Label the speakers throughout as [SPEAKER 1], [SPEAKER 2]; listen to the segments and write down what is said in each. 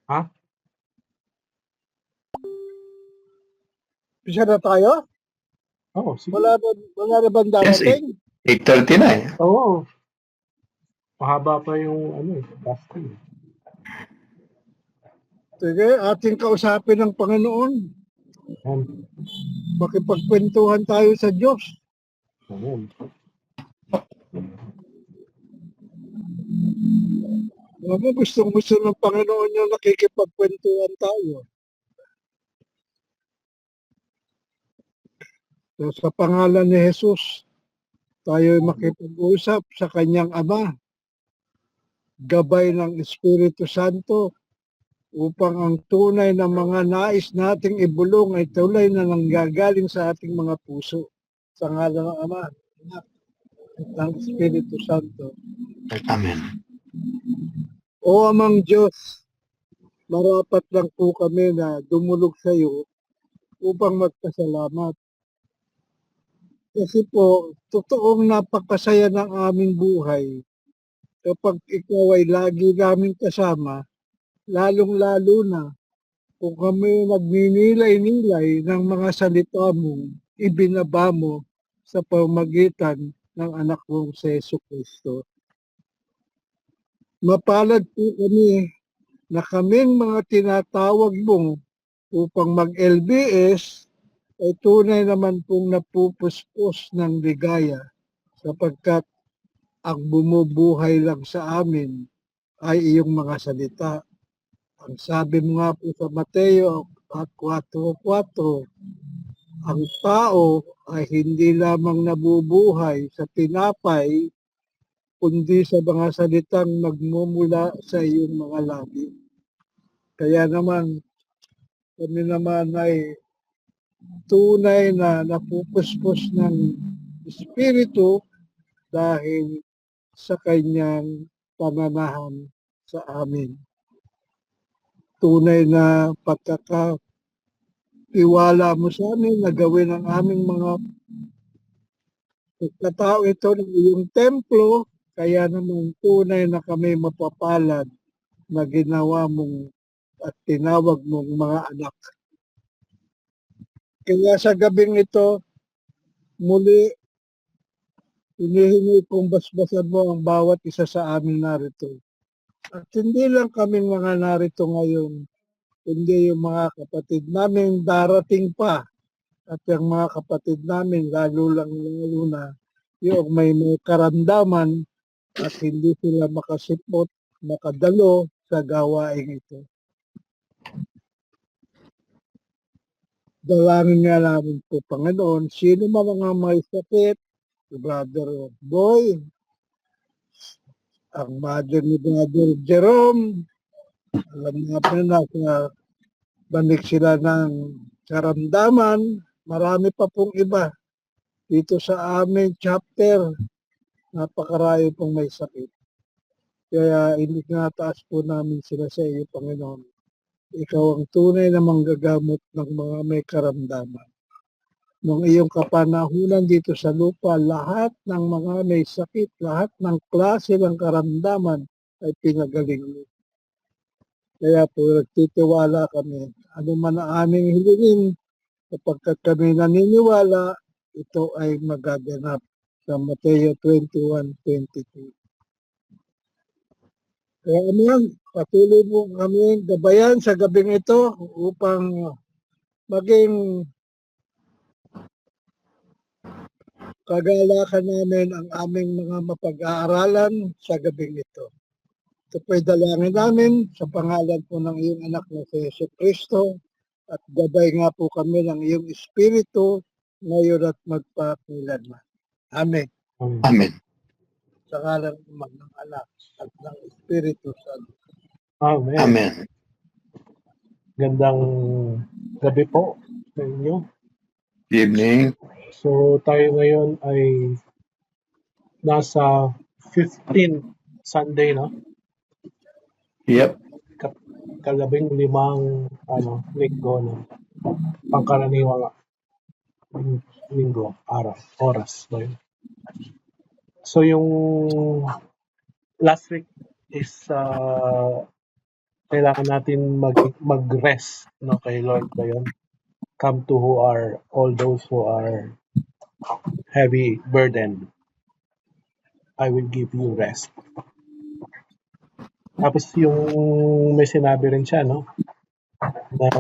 [SPEAKER 1] Ha?
[SPEAKER 2] Isa na tayo?
[SPEAKER 1] Oo, sige.
[SPEAKER 2] Wala na bang
[SPEAKER 3] Yes,
[SPEAKER 2] darating?
[SPEAKER 3] 8:30 na eh.
[SPEAKER 1] Oo. Mahaba pa yung fasting.
[SPEAKER 2] Sige, ating kausapin ng Panginoon.
[SPEAKER 1] Amen.
[SPEAKER 2] Makipagkwentuhan tayo sa Diyos.
[SPEAKER 1] Amen.
[SPEAKER 2] Alam mo, gusto ng Panginoon yung nakikipagkwentuhan tayo. So, sa pangalan ni Jesus, tayo ay makipag-usap sa kanyang Ama, gabay ng Espiritu Santo, upang ang tunay na mga nais nating ibulong ay tuloy na nanggagaling sa ating mga puso. Sa ngalan ng Ama, Anak, at ng Espiritu Santo.
[SPEAKER 3] Amen.
[SPEAKER 2] O Amang Diyos, marapat lang po kami na dumulog sa iyo upang magpasalamat. Kasi po, totoong napakasaya ng aming buhay kapag ikaw ay lagi namin kasama, lalong-lalo na kung kami nagninilay-nilay ng mga salita mong ibinaba mo sa pamagitan ng anak mong si Yesu Cristo. Mapalad po kami na kaming mga tinatawag mo upang mag-LBS ay tunay naman pong napupuspos ng ligaya sapagkat ang bumubuhay lang sa amin ay iyong mga salita. Ang sabi mo nga po sa Mateo 4:4, ang tao ay hindi lamang nabubuhay sa tinapay, kundi sa mga salitang magmumula sa iyong mga labi. Kaya naman, kami naman ay tunay na napupuspos ng Espiritu dahil sa kanyang pamanahan sa amin. Tunay na pagkakatiwala mo sa amin na gawin ang aming mga pagkatao ito ng iyong templo, kaya naman tunay na kami mapapalad na ginawa mong at tinawag mong mga anak. Kaya sa gabing ito, muli, hinihingi kong basbasan mo ang bawat isa sa amin narito. At hindi lang kaming mga narito ngayon, kundi yung mga kapatid namin darating pa. At yung mga kapatid namin, lalo na, yung may karamdaman at hindi sila makasipot, makadalo sa gawain ito. Dalangin nga namin po, Panginoon, sino man mga may sakit, si Brother Boy, ang mother ni Brother Jerome, alam natin na banik sila ng karamdaman, marami pa pong iba. Dito sa aming chapter, napakarayo pong may sakit. Kaya inataas po namin sila sa iyo, Panginoon. Ikaw ang tunay na manggagamot ng mga may karamdaman. Nung iyong kapanahunan dito sa lupa, lahat ng mga may sakit, lahat ng klase ng karamdaman ay pinagaling mo. Kaya po nagtitiwala kami. Ano man ang aming hilingin, kapag kami naniniwala, ito ay magaganap sa Mateo 21:22. Kaya naman, patuloy mo kami gabayan sa gabing ito upang maging kagalakan namin ang aming mga mapag-aaralan sa gabing ito. Ito po'y dalangin namin sa pangalan po ng iyong anak na si Yesu Cristo at gabay nga po kami ng iyong Espiritu ngayon at magpakilanman. Amen.
[SPEAKER 3] Amen.
[SPEAKER 2] Sa ngalan ng anak at ng Espiritu Santo.
[SPEAKER 1] Amen.
[SPEAKER 3] Amen.
[SPEAKER 1] Gandang gabi po sa inyo.
[SPEAKER 3] Good evening.
[SPEAKER 1] So tayo ngayon ay nasa 15th Sunday, no?
[SPEAKER 3] Yep.
[SPEAKER 1] Kalabing limang linggo na pangkaraniwang linggo, oras. So, so yung last week is kailangan natin mag-rest, no, kay Lord ba yun? Come to who are all those who are heavy burden. I will give you rest. Tapos yung may sinabi rin siya, no, na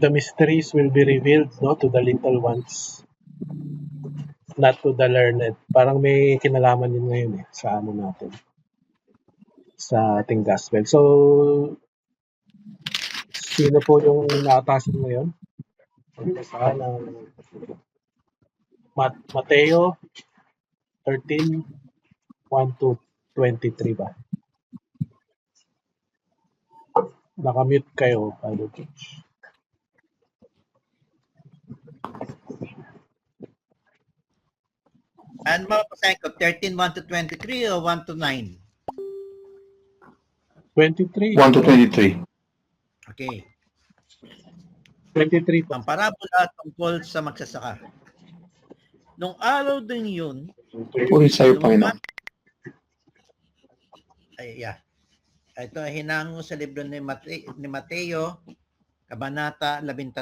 [SPEAKER 1] the mysteries will be revealed, no, to the little ones, not to the learned. Parang may kinalaman yun ngayon sa ano natin, sa ating gospel. So, sino po yung naatasan ngayon? Magbasa ng Mateo 13, 1 to 23 ba? Nakamute kayo, Father George.
[SPEAKER 4] Ano mapapasahin ko? 13, 1 to 23 o 1 to 9?
[SPEAKER 1] 23.
[SPEAKER 3] 1 to 23.
[SPEAKER 4] Okay.
[SPEAKER 1] 23 po.
[SPEAKER 4] Ang parabola tungkol sa magsasaka. Nung araw din yun,
[SPEAKER 3] Puri sa'yo, Panginoon.
[SPEAKER 4] Ito ay hinango sa libro ni Mateo, Kabanata 13,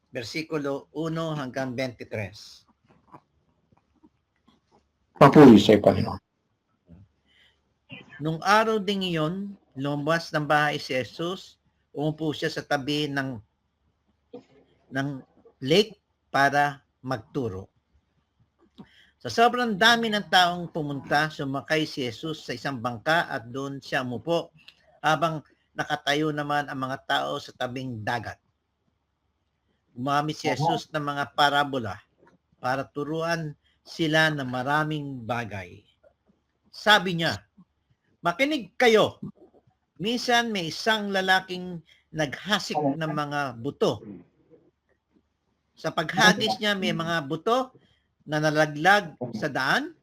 [SPEAKER 4] versikulo 1 hanggang 23.
[SPEAKER 3] Papuri sa'yo, Panginoon.
[SPEAKER 4] Nung araw ding iyon, lumabas ng bahay si Jesus, umupo siya sa tabi ng lake para magturo. Sa sobrang dami ng taong pumunta, sumakay si Jesus sa isang bangka at doon siya umupo habang nakatayo naman ang mga tao sa tabing dagat. Gumamit si Jesus ng mga parabola para turuan sila ng maraming bagay. Sabi niya, makinig kayo. Minsan may isang lalaking naghasik ng mga buto. Sa paghagis niya may mga buto na nalaglag sa daan.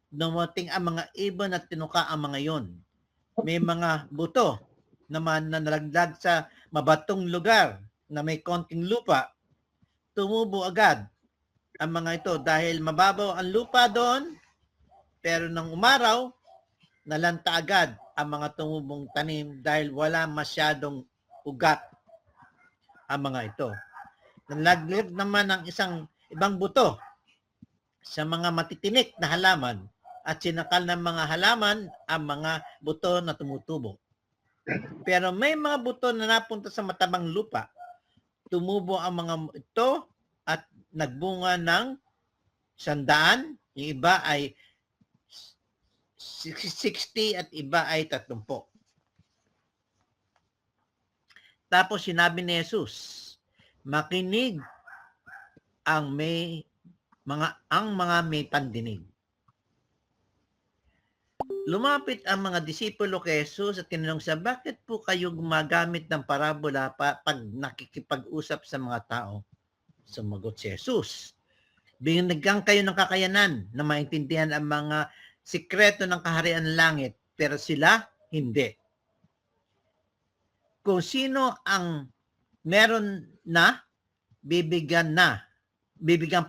[SPEAKER 4] Dumating ang mga ibon at tinuka ang mga yon. May mga buto naman na nalaglag sa mabatong lugar na may konting lupa. Tumubo agad ang mga ito dahil mababaw ang lupa doon, pero nang umaraw, nalanta agad ang mga tumubong tanim dahil wala masyadong ugat ang mga ito. Nalaglag naman ang ibang buto sa mga matitinik na halaman at sinakal ng mga halaman ang mga buto na tumutubo. Pero may mga buto na napunta sa matabang lupa. Tumubo ang mga ito at nagbunga ng 100, yung iba ay 60 at iba ay 30. Tapos sinabi ni Jesus, makinig ang mga may pandinig. Lumapit ang mga disipulo kay Jesus at tinanong siya, bakit po kayo gumagamit ng parabola pag nakikipag-usap sa mga tao? Sumagot si Jesus, binigyan kayo ng kakayanan na maintindihan ang mga sikreto ng kaharian ng langit, pero sila hindi. Kung sino ang meron na, bibigyan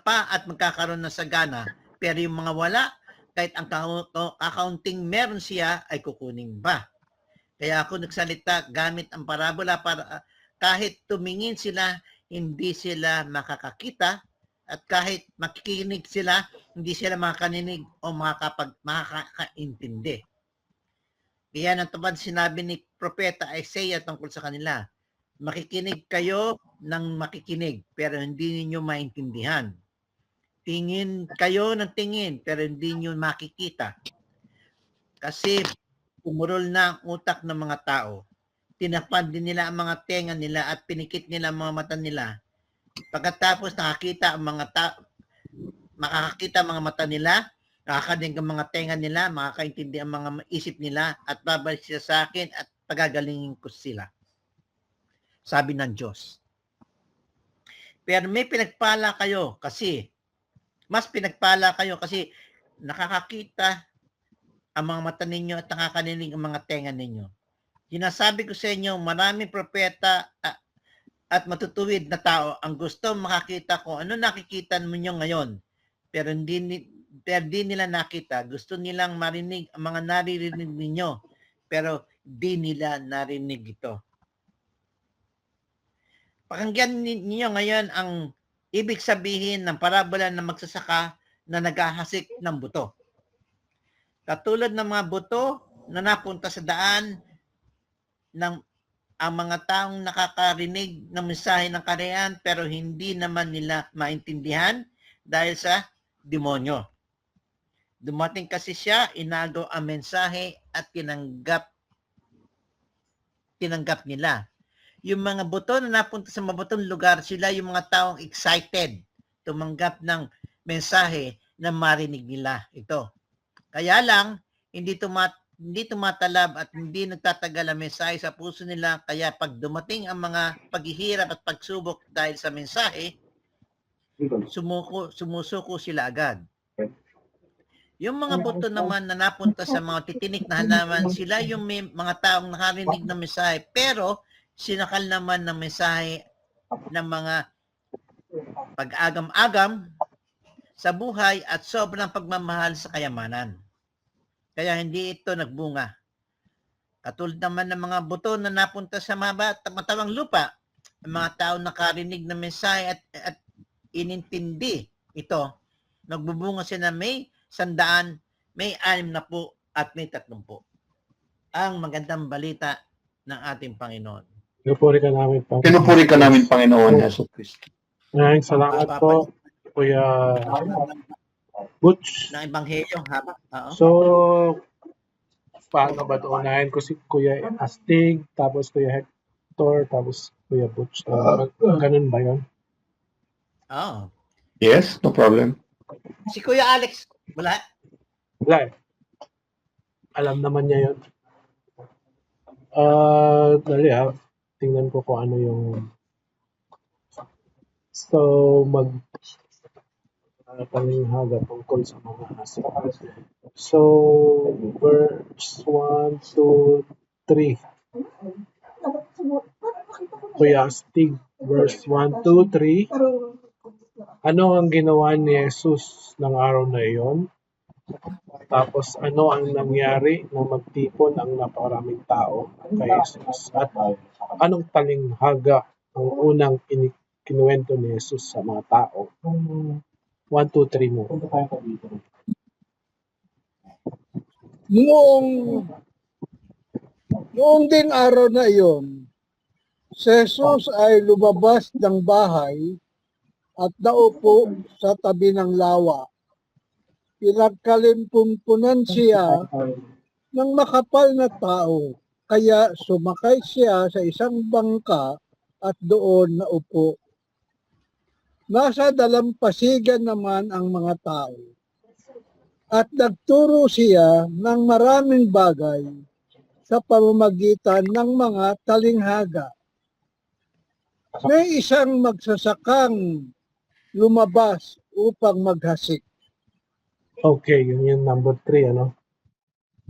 [SPEAKER 4] pa at magkakaroon ng sagana, pero yung mga wala, kahit ang kakaunting meron siya, ay kukunin ba? Kaya ako nagsalita gamit ang parabola para kahit tumingin sila, hindi sila makakakita, at kahit makikinig sila, hindi sila makakaninig o makakaintindi. Kaya natupad sinabi ni Propeta Isaiah tungkol sa kanila, makikinig kayo ng makikinig, pero hindi ninyo maintindihan. Tingin kayo ng tingin, pero hindi nyo makikita. Kasi umurol na ang utak ng mga tao. Tinakpan din nila ang mga tenga nila at pinikit nila ang mga mata nila. Pagkatapos makakakita ang mga mata nila, nakakadinig ang mga tenga nila, makakaintindi ang mga isip nila, at babalik sila sa akin at pagagalingin ko sila. Sabi ng Diyos. Pero may pinagpala kayo kasi nakakakita ang mga mata ninyo at nakakaninig ang mga tenga ninyo. Sinasabi ko sa inyo, maraming propeta at matutuwid na tao ang gusto makakita ko ano nakikita ninyo ngayon, pero hindi pero di nila nakita. Gusto nilang marinig ang mga naririnig ninyo, pero di nila narinig ito. Pakinggan ninyo ngayon ang ibig sabihin ng parabola ng magsasaka na naghahasik ng buto. Katulad ng mga buto na napunta sa daan ng ang mga taong nakakarinig ng mensahe ng kaharian pero hindi naman nila maintindihan dahil sa demonyo. Dumating kasi siya, inagaw ang mensahe at tinanggap nila. Yung mga buto na napunta sa mabutong lugar, sila yung mga taong excited tumanggap ng mensahe na marinig nila ito. Kaya lang, hindi tumatalab at hindi nagtatagal ang mensahe sa puso nila. Kaya pag dumating ang mga paghihirap at pagsubok dahil sa mensahe, sumusuko sila agad. Yung mga buto naman na napunta sa mga titinik na halaman, sila yung may mga taong nakarinig ng mensahe, pero sinakal naman ng mensahe ng mga pag-agam-agam sa buhay at sobrang pagmamahal sa kayamanan. Kaya hindi ito nagbunga. Katulad naman ng mga buto na napunta sa matawang lupa, ang mga tao nakarinig ng mensahe at inintindi ito, nagbubunga sila na may 100, may 60 at may 30. Ang magandang balita ng ating Panginoon.
[SPEAKER 1] Pinupuri ka namin, Panginoon.
[SPEAKER 3] Pinupuri ka namin, Panginoon Yesu Cristo.
[SPEAKER 1] Maraming salamat po, Kuya Butch.
[SPEAKER 4] Ng Ebanghelyo, haba.
[SPEAKER 1] So, paano ba ito? Unahin ko si Kuya Astig, tapos Kuya Hector, tapos Kuya Butch. Ganun ba yun?
[SPEAKER 4] Oh.
[SPEAKER 3] Yes, no problem.
[SPEAKER 4] Si Kuya Alex, wala?
[SPEAKER 1] Wala eh. Alam naman niya yun. Dali tingnan ko kung ano yung... So, talinghaga tungkol sa mga hasik. So, verse 1, 2, 3. Kuya Astig, verse 1, 2, 3. Ano ang ginawa ni Jesus ng araw na iyon? Tapos ano ang nangyari nang magtipon ang napakaraming tao kay Jesus? At anong talinghaga ang unang kinuwento ni Jesus sa mga tao? 1, 2, 3 mo.
[SPEAKER 2] Noong ding araw na iyon, si Jesus ay lumabas ng bahay at naupo sa tabi ng lawa. Pinagkalimpumpunan siya ng makapal na tao, kaya sumakay siya sa isang bangka at doon naupo. Nasa dalampasigan naman ang mga tao at nagturo siya ng maraming bagay sa pamamagitan ng mga talinghaga. May isang magsasakang lumabas upang maghasik.
[SPEAKER 1] Okay, yun yung number 3, ano?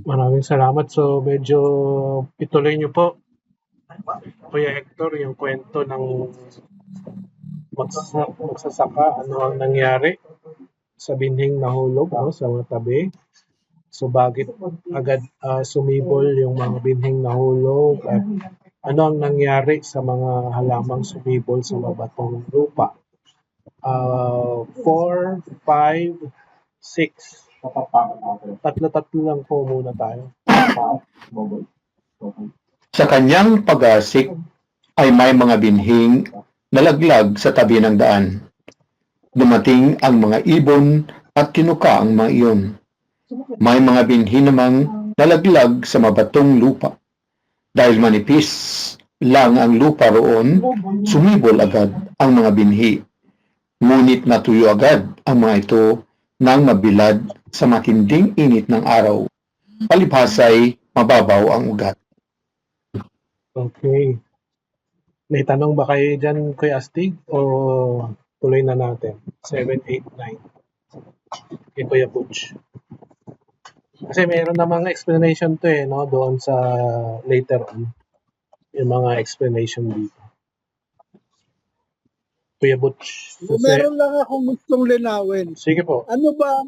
[SPEAKER 1] Maraming salamat. So, medyo ituloy nyo po, Kuya Hector, yung kwento ng magsasaka, ano ang nangyari sa binhing nahulog sa mga tabi. So, bakit agad sumibol yung mga binhing nahulog at ano ang nangyari sa mga halamang sumibol sa mabatong lupa. 4, 5, 6. Tatlo lang po muna tayo.
[SPEAKER 3] Sa kanyang pag-asik ay may mga binhing nalaglag sa tabi ng daan. Dumating ang mga ibon at kinuka ang mga iyon. May mga binhi namang nalaglag sa mabatong lupa. Dahil manipis lang ang lupa roon, sumibol agad ang mga binhi. Ngunit natuyo agad ang mga ito nang mabilad sa matinding init ng araw. Palibhasay, mababaw ang ugat.
[SPEAKER 1] Okay. May tanong ba kayo dyan, Kuya Astig? O tuloy na natin? 7, 8, 9. Kay Kuya Butch. Kasi mayroon na mga explanation to no? Doon sa later on. Yung mga explanation dito. Kuya Butch. Kasi,
[SPEAKER 2] Meron lang akong gustong linawin.
[SPEAKER 1] sige po.
[SPEAKER 2] Ano ba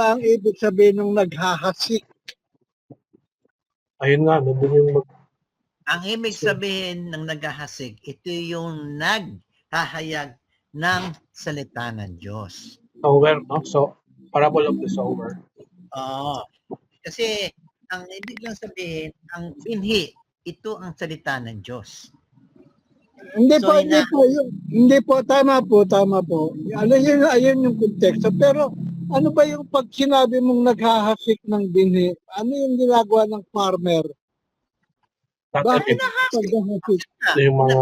[SPEAKER 2] ang ibig sabihin ng naghahasik?
[SPEAKER 1] Ayun nga, nandun yung
[SPEAKER 4] Ang ibig sabihin ng naghahasik, ito yung naghahayag ng salita ng Diyos.
[SPEAKER 1] sower, no? So, parable of the sower.
[SPEAKER 4] Oo. Kasi ang ibig lang sabihin, ang binhi, ito ang salita ng Diyos.
[SPEAKER 2] Hindi
[SPEAKER 4] So,
[SPEAKER 2] hindi po, tama po. Ayun yung konteksto. Pero ano ba yung pag sinabi mong naghahasik ng binhi, ano yung ginagawa ng farmer? Bakit
[SPEAKER 1] Tatanim.
[SPEAKER 2] paghahasik?
[SPEAKER 1] Yung mga,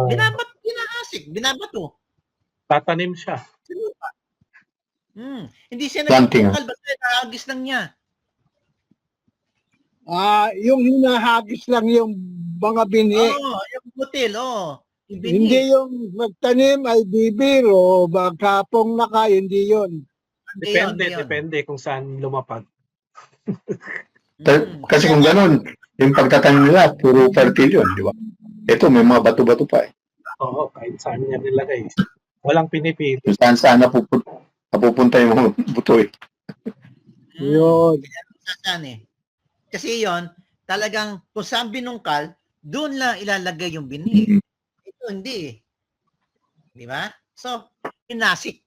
[SPEAKER 4] Binahasik, binabato.
[SPEAKER 1] tatanim siya.
[SPEAKER 4] Hindi siya
[SPEAKER 3] Planting,
[SPEAKER 4] nagbubukal, basta nahagis lang niya.
[SPEAKER 2] Yung hinahagis lang yung mga binhi.
[SPEAKER 4] Yung butil, yung binhi.
[SPEAKER 2] Hindi yung magtanim ay bibir o magkapong naka, hindi yun.
[SPEAKER 1] Depende kung saan lumapag.
[SPEAKER 3] Kasi kung ganun, yung pagtatanim nila, puro fertile yun, di ba? Ito, may mga bato-bato pa eh.
[SPEAKER 1] Oo, kahit saan niya nilagay. Walang pinipili.
[SPEAKER 3] Kung saan napupunta yung mga buto eh.
[SPEAKER 2] Yun.
[SPEAKER 4] Saan eh. Kasi yon talagang kung saan binungkal, doon lang ilalagay yung binhi. Ito hindi eh. Di ba? So, inasik.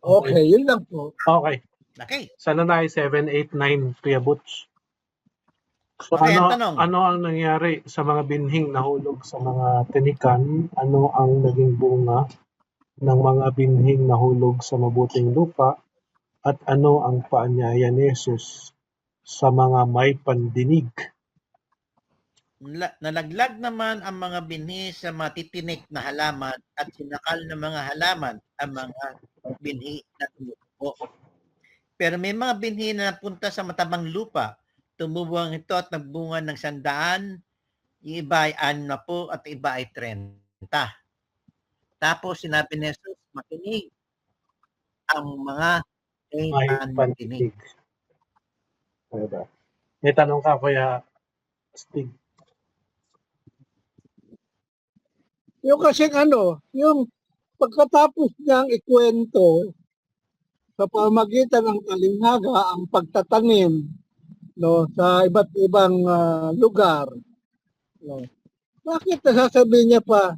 [SPEAKER 2] Okay, yun lang po.
[SPEAKER 1] Okay.
[SPEAKER 4] Okay.
[SPEAKER 1] Sana na 7, 8, 9, Kuya Butch. So
[SPEAKER 4] Okay, ang tanong.
[SPEAKER 1] ano ang nangyari sa mga binhing nahulog sa mga tinikan? Ano ang naging bunga ng mga binhing nahulog sa mabuting lupa? At ano ang paanyaya ni Jesus sa mga may pandinig?
[SPEAKER 4] Nalaglag naman ang mga binhi sa matitinik na halaman at sinakal ng mga halaman ang mga binhi na tumubo. Pero may mga binhi na napunta sa matabang lupa. Tumubuang ito at nagbunga ng 100, yung iba ay 60 at iba ay 30. Tapos sinabi ni Jesus, makinig ang mga
[SPEAKER 1] May
[SPEAKER 4] pandinig.
[SPEAKER 1] pandinig. Diba? May tanong ka, Kuya Stig.
[SPEAKER 2] Yung kasing yung pagkatapos niyang ikwento sa pamagitan ng talinghaga ang pagtatanim sa iba't ibang lugar. Bakit nasasabihin niya pa,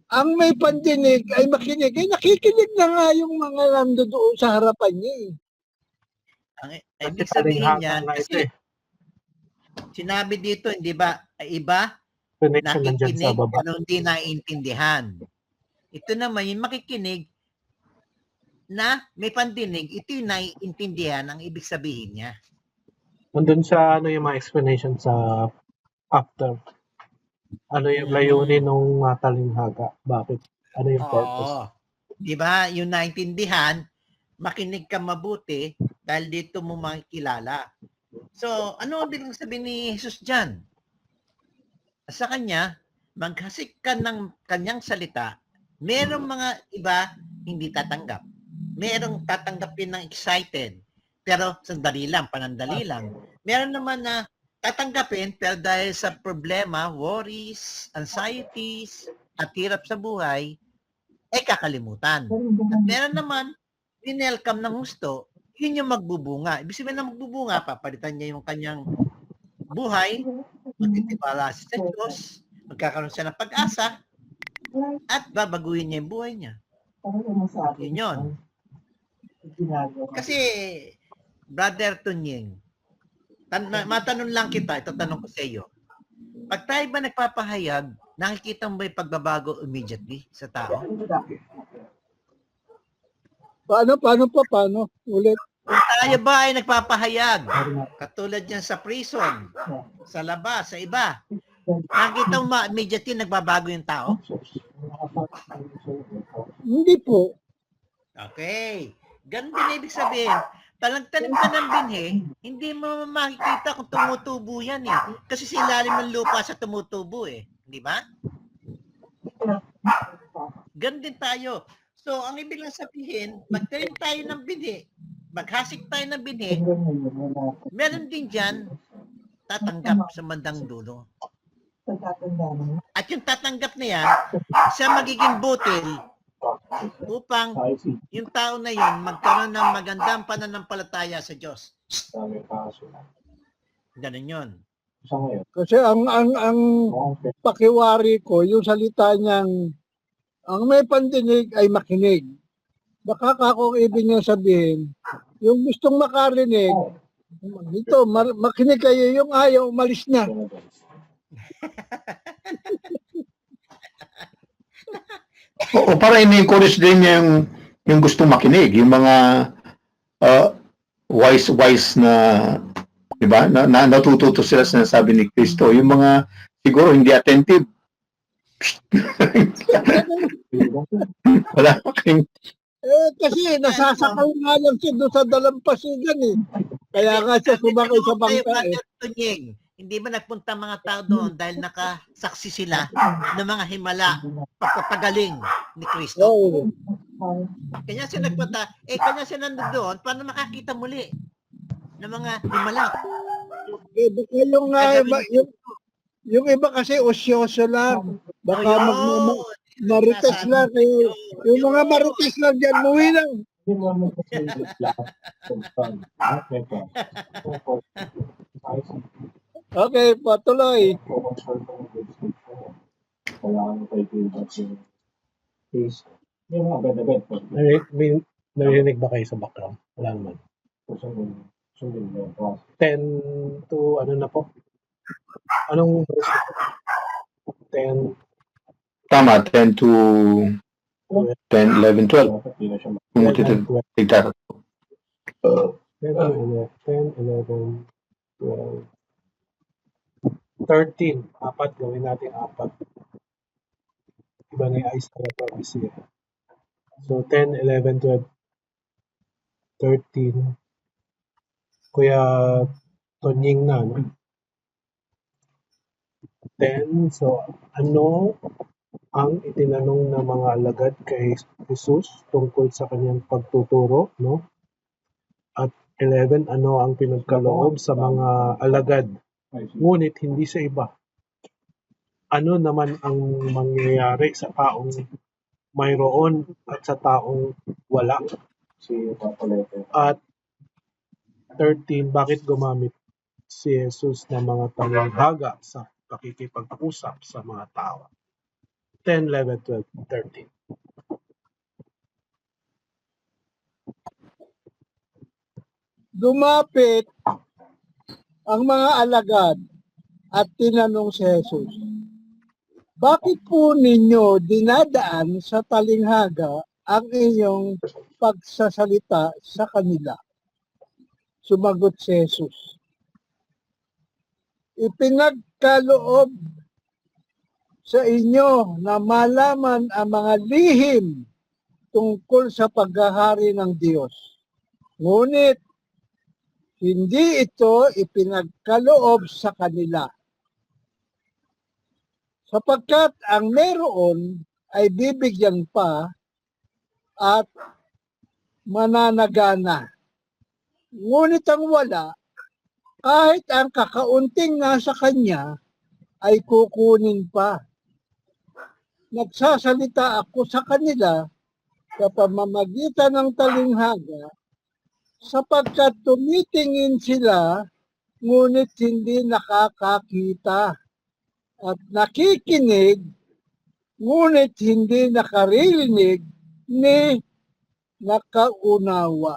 [SPEAKER 2] ang may pandinig ay makinig? Nakikinig na nga yung mga nandoon sa harapan niya eh.
[SPEAKER 4] Ang ibig sabihin niyan, kasi sinabi dito, hindi ba, iba,
[SPEAKER 1] Connection nandyan sa
[SPEAKER 4] nakikinig
[SPEAKER 1] baba.
[SPEAKER 4] pero hindi naiintindihan. Ito naman yung makikinig na may pandinig, ito yung naiintindihan ang ibig sabihin niya.
[SPEAKER 1] Nandun sa yung mga explanation sa after. Ano yung layunin ng talinghaga? Bakit? Ano yung purpose?
[SPEAKER 4] Di ba? Yung naintindihan, makinig ka mabuti dahil dito mo makikilala. So, ano ang bilang sabihin ni Jesus dyan? Sa kanya, maghasik ka ng kanyang salita. Merong mga iba hindi tatanggap. Merong tatanggapin ng excited. Pero sandali lang, panandali lang. Meron naman na tatanggapin pero dahil sa problema, worries, anxieties, at hirap sa buhay, kakalimutan. At meron naman, winelcome ng gusto, yun yung magbubunga. Ibig sabihin na magbubunga, papalitan niya yung kanyang buhay, magtitiwala sa Diyos, magkakaroon siya ng pag-asa, at babaguhin niya yung buhay niya. Yun yun. Kasi, Brother Tunying, matanong lang kita, ito tanong ko sa iyo. Pag tayo ba nagpapahayag, nakikita mo ba yung pagbabago immediately sa tao?
[SPEAKER 2] Paano? Ulit.
[SPEAKER 4] Kung tayo ba ay nagpapahayag, katulad yan sa prison, sa labas, sa iba, nakikita mo ba immediately nagbabago yung tao?
[SPEAKER 2] Hindi po.
[SPEAKER 4] Okay. Ganun din ibig sabihin. Talagtanim ka ng binhi, hindi mo makikita kung tumutubo yan eh. Kasi sa ilalim ng lupa sa tumutubo eh. Di ba? Ganun din tayo. So, ang ibig lang sabihin, magtanim tayo ng binhi, maghasik tayo ng binhi, meron din dyan tatanggap sa mandang dulo. At yung tatanggap niya, siya magiging butil upang yung tao na yun magkaroon ng magandang pananampalataya sa Diyos. Ganun yun.
[SPEAKER 2] Kasi ang pakiwari ko, yung salita niyang, ang may pandinig ay makinig. Baka kung ibig niya sabihin, yung gustong makarinig, dito, makinig kayo, yung ayaw, umalis na.
[SPEAKER 3] O para ini-encourage din niya yung gustong makinig, yung mga wise na, di ba, na natututo sila sa sinasabi ni Kristo. Yung mga siguro hindi attentive. Wala kang
[SPEAKER 2] Kasi nasasakal nga lang siya doon sa dalampasigan eh. Kaya nga siya sumakay sa bangka eh.
[SPEAKER 4] Tunying, hindi ba nagpunta mga tao doon dahil nakasaksi sila ng mga himala pagpapagaling ni Kristo?
[SPEAKER 2] Oo.
[SPEAKER 4] Kanya siya nagpunta, kanya siya nandoon para makakita muli ng mga himala.
[SPEAKER 2] Baka yung iba kasi osyoso lang. Baka marites lang. Yung mga marites lang dyan, muwi lang. Okay, patuloy.
[SPEAKER 1] Narinig ba kayo sa background? Wala naman. 10 to ano na po? Anong verse? 10.
[SPEAKER 3] tama, 10 to 10, 11, 12. Kung matititigtar.
[SPEAKER 1] 10, 11, 12, 13. Apat, gawin natin apat. Iba na yung ice prophecy. So, 10, 11, 12, 13. Kuya Tonying na, no? 10. So, ano ang itinanong ng mga alagad kay Jesus tungkol sa kanyang pagtuturo, no? At 11, ano ang pinagkaloob sa mga alagad? Ngunit hindi sa iba. Ano naman ang mangyayari sa taong mayroon at sa taong wala? At 13, bakit gumamit si Jesus ng mga talinghaga sa pakikipag-usap sa mga tao? 10, 11, 12, 13.
[SPEAKER 2] Dumapit ang mga alagad at tinanong si Jesus, bakit po ninyo dinadaan sa talinghaga ang inyong pagsasalita sa kanila? Sumagot si Jesus, ipinagkaloob sa inyo na malaman ang mga lihim tungkol sa paghahari ng Diyos. Ngunit, hindi ito ipinagkaloob sa kanila. Sapagkat ang meron ay bibigyan pa at mananagana. Ngunit ang wala, kahit ang kakaunting nasa kanya, ay kukunin pa. Nagsasalita ako sa kanila sa pamamagitan ng talinghaga, sapagkat tumitingin sila, ngunit hindi nakakakita. At nakikinig, ngunit hindi nakaririnig ni nakaunawa.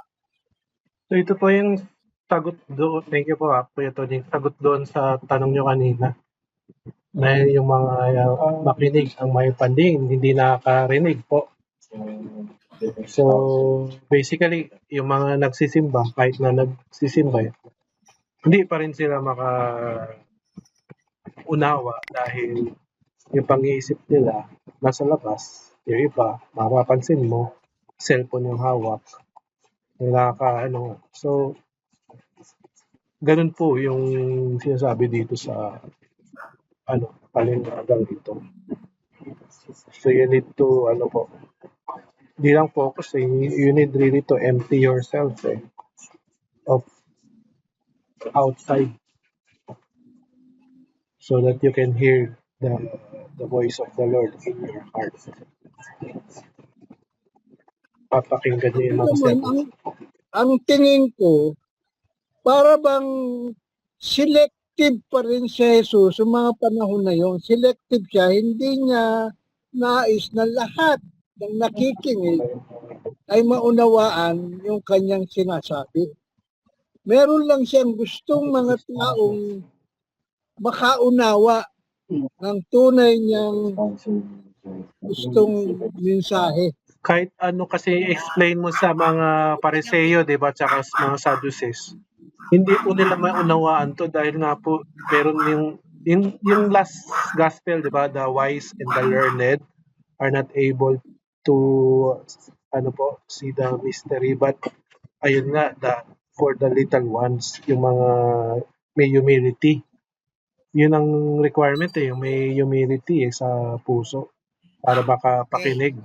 [SPEAKER 1] So ito po yung sagot doon. Thank you po, Kuya Tony. Sagot doon sa tanong nyo kanina. Na yung mga makinig, ang may panding, hindi nakakarinig po. So, basically, yung mga nagsisimba, kahit na nagsisimba, hindi pa rin sila makaunawa dahil yung pang-iisip nila nasa labas. Yung iba, mapapansin mo, cellphone yung hawak. So, ganun po yung sinasabi dito sa palingagang ito. So, you need to, di lang focus you need really to empty yourself of outside. so that you can hear the voice of the Lord in your heart. Papakinggan niyo yung
[SPEAKER 2] Ito
[SPEAKER 1] mga
[SPEAKER 2] naman,
[SPEAKER 1] sermon.
[SPEAKER 2] ang tingin ko, para bang selective pa rin si Jesus sa mga panahon na yon. Selective siya, hindi niya nais na lahat ng nakikinig ay maunawaan yung kanyang sinasabi. Meron lang siyang gustong mga taong makaunawa ng tunay niyang gustong mensahe.
[SPEAKER 1] Kahit ano kasi explain mo sa mga Pariseo, di ba, tsaka sa mga Sadducees, hindi po nila maunawaan to dahil nga po meron yung last gospel, di ba, the wise and the learned are not able to see the mystery, but ayun nga, for the little ones, yung mga may humility, yun ang requirement yung may humility sa puso para baka pakinig.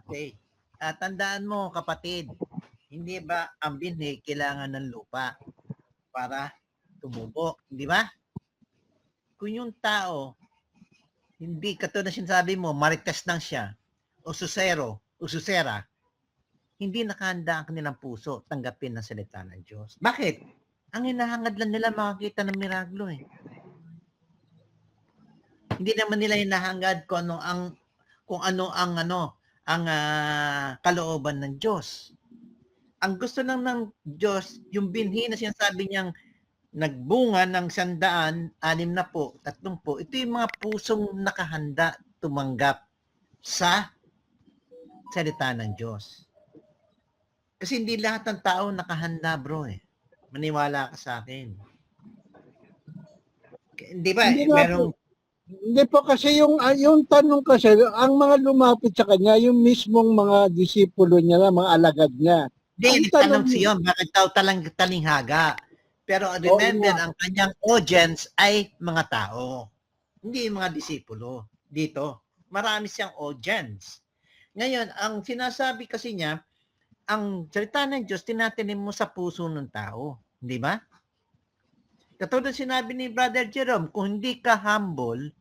[SPEAKER 4] Okay. Tandaan mo, kapatid, hindi ba ang binhi kailangan ng lupa para tumubo, di ba? Kung yung tao, hindi katulad na sinasabi mo, marites lang siya, o susero, o susera, hindi nakahanda ang kanilang puso tanggapin ng salita ng Diyos. Bakit? Ang hinahangad lang nila makakita ng miraglo eh. Hindi naman nila hinahangad kung ano ang kalooban ng Diyos. Ang gusto lang ng Diyos, yung binhi na sinasabi niyang nagbunga ng 160, 30, ito yung mga pusong nakahanda tumanggap sa salita ng Diyos. Kasi hindi lahat ng tao nakahanda, bro eh. Maniwala ka sa akin. Hindi ba?
[SPEAKER 2] Hindi po kasi yung tanong kasi, ang mga lumapit sa kanya, yung mismong mga disipulo niya, mga alagad niya.
[SPEAKER 4] Hindi, tanong siya, bakit daw talinghaga? Pero remember, ang kanyang audience ay mga tao. Hindi mga disipulo. Dito, marami siyang audience. Ngayon, ang sinasabi kasi niya, ang salita ng Diyos, tinatanim mo sa puso ng tao. Hindi ba? Katulad sinabi ni Brother Jerome, kung hindi ka humble,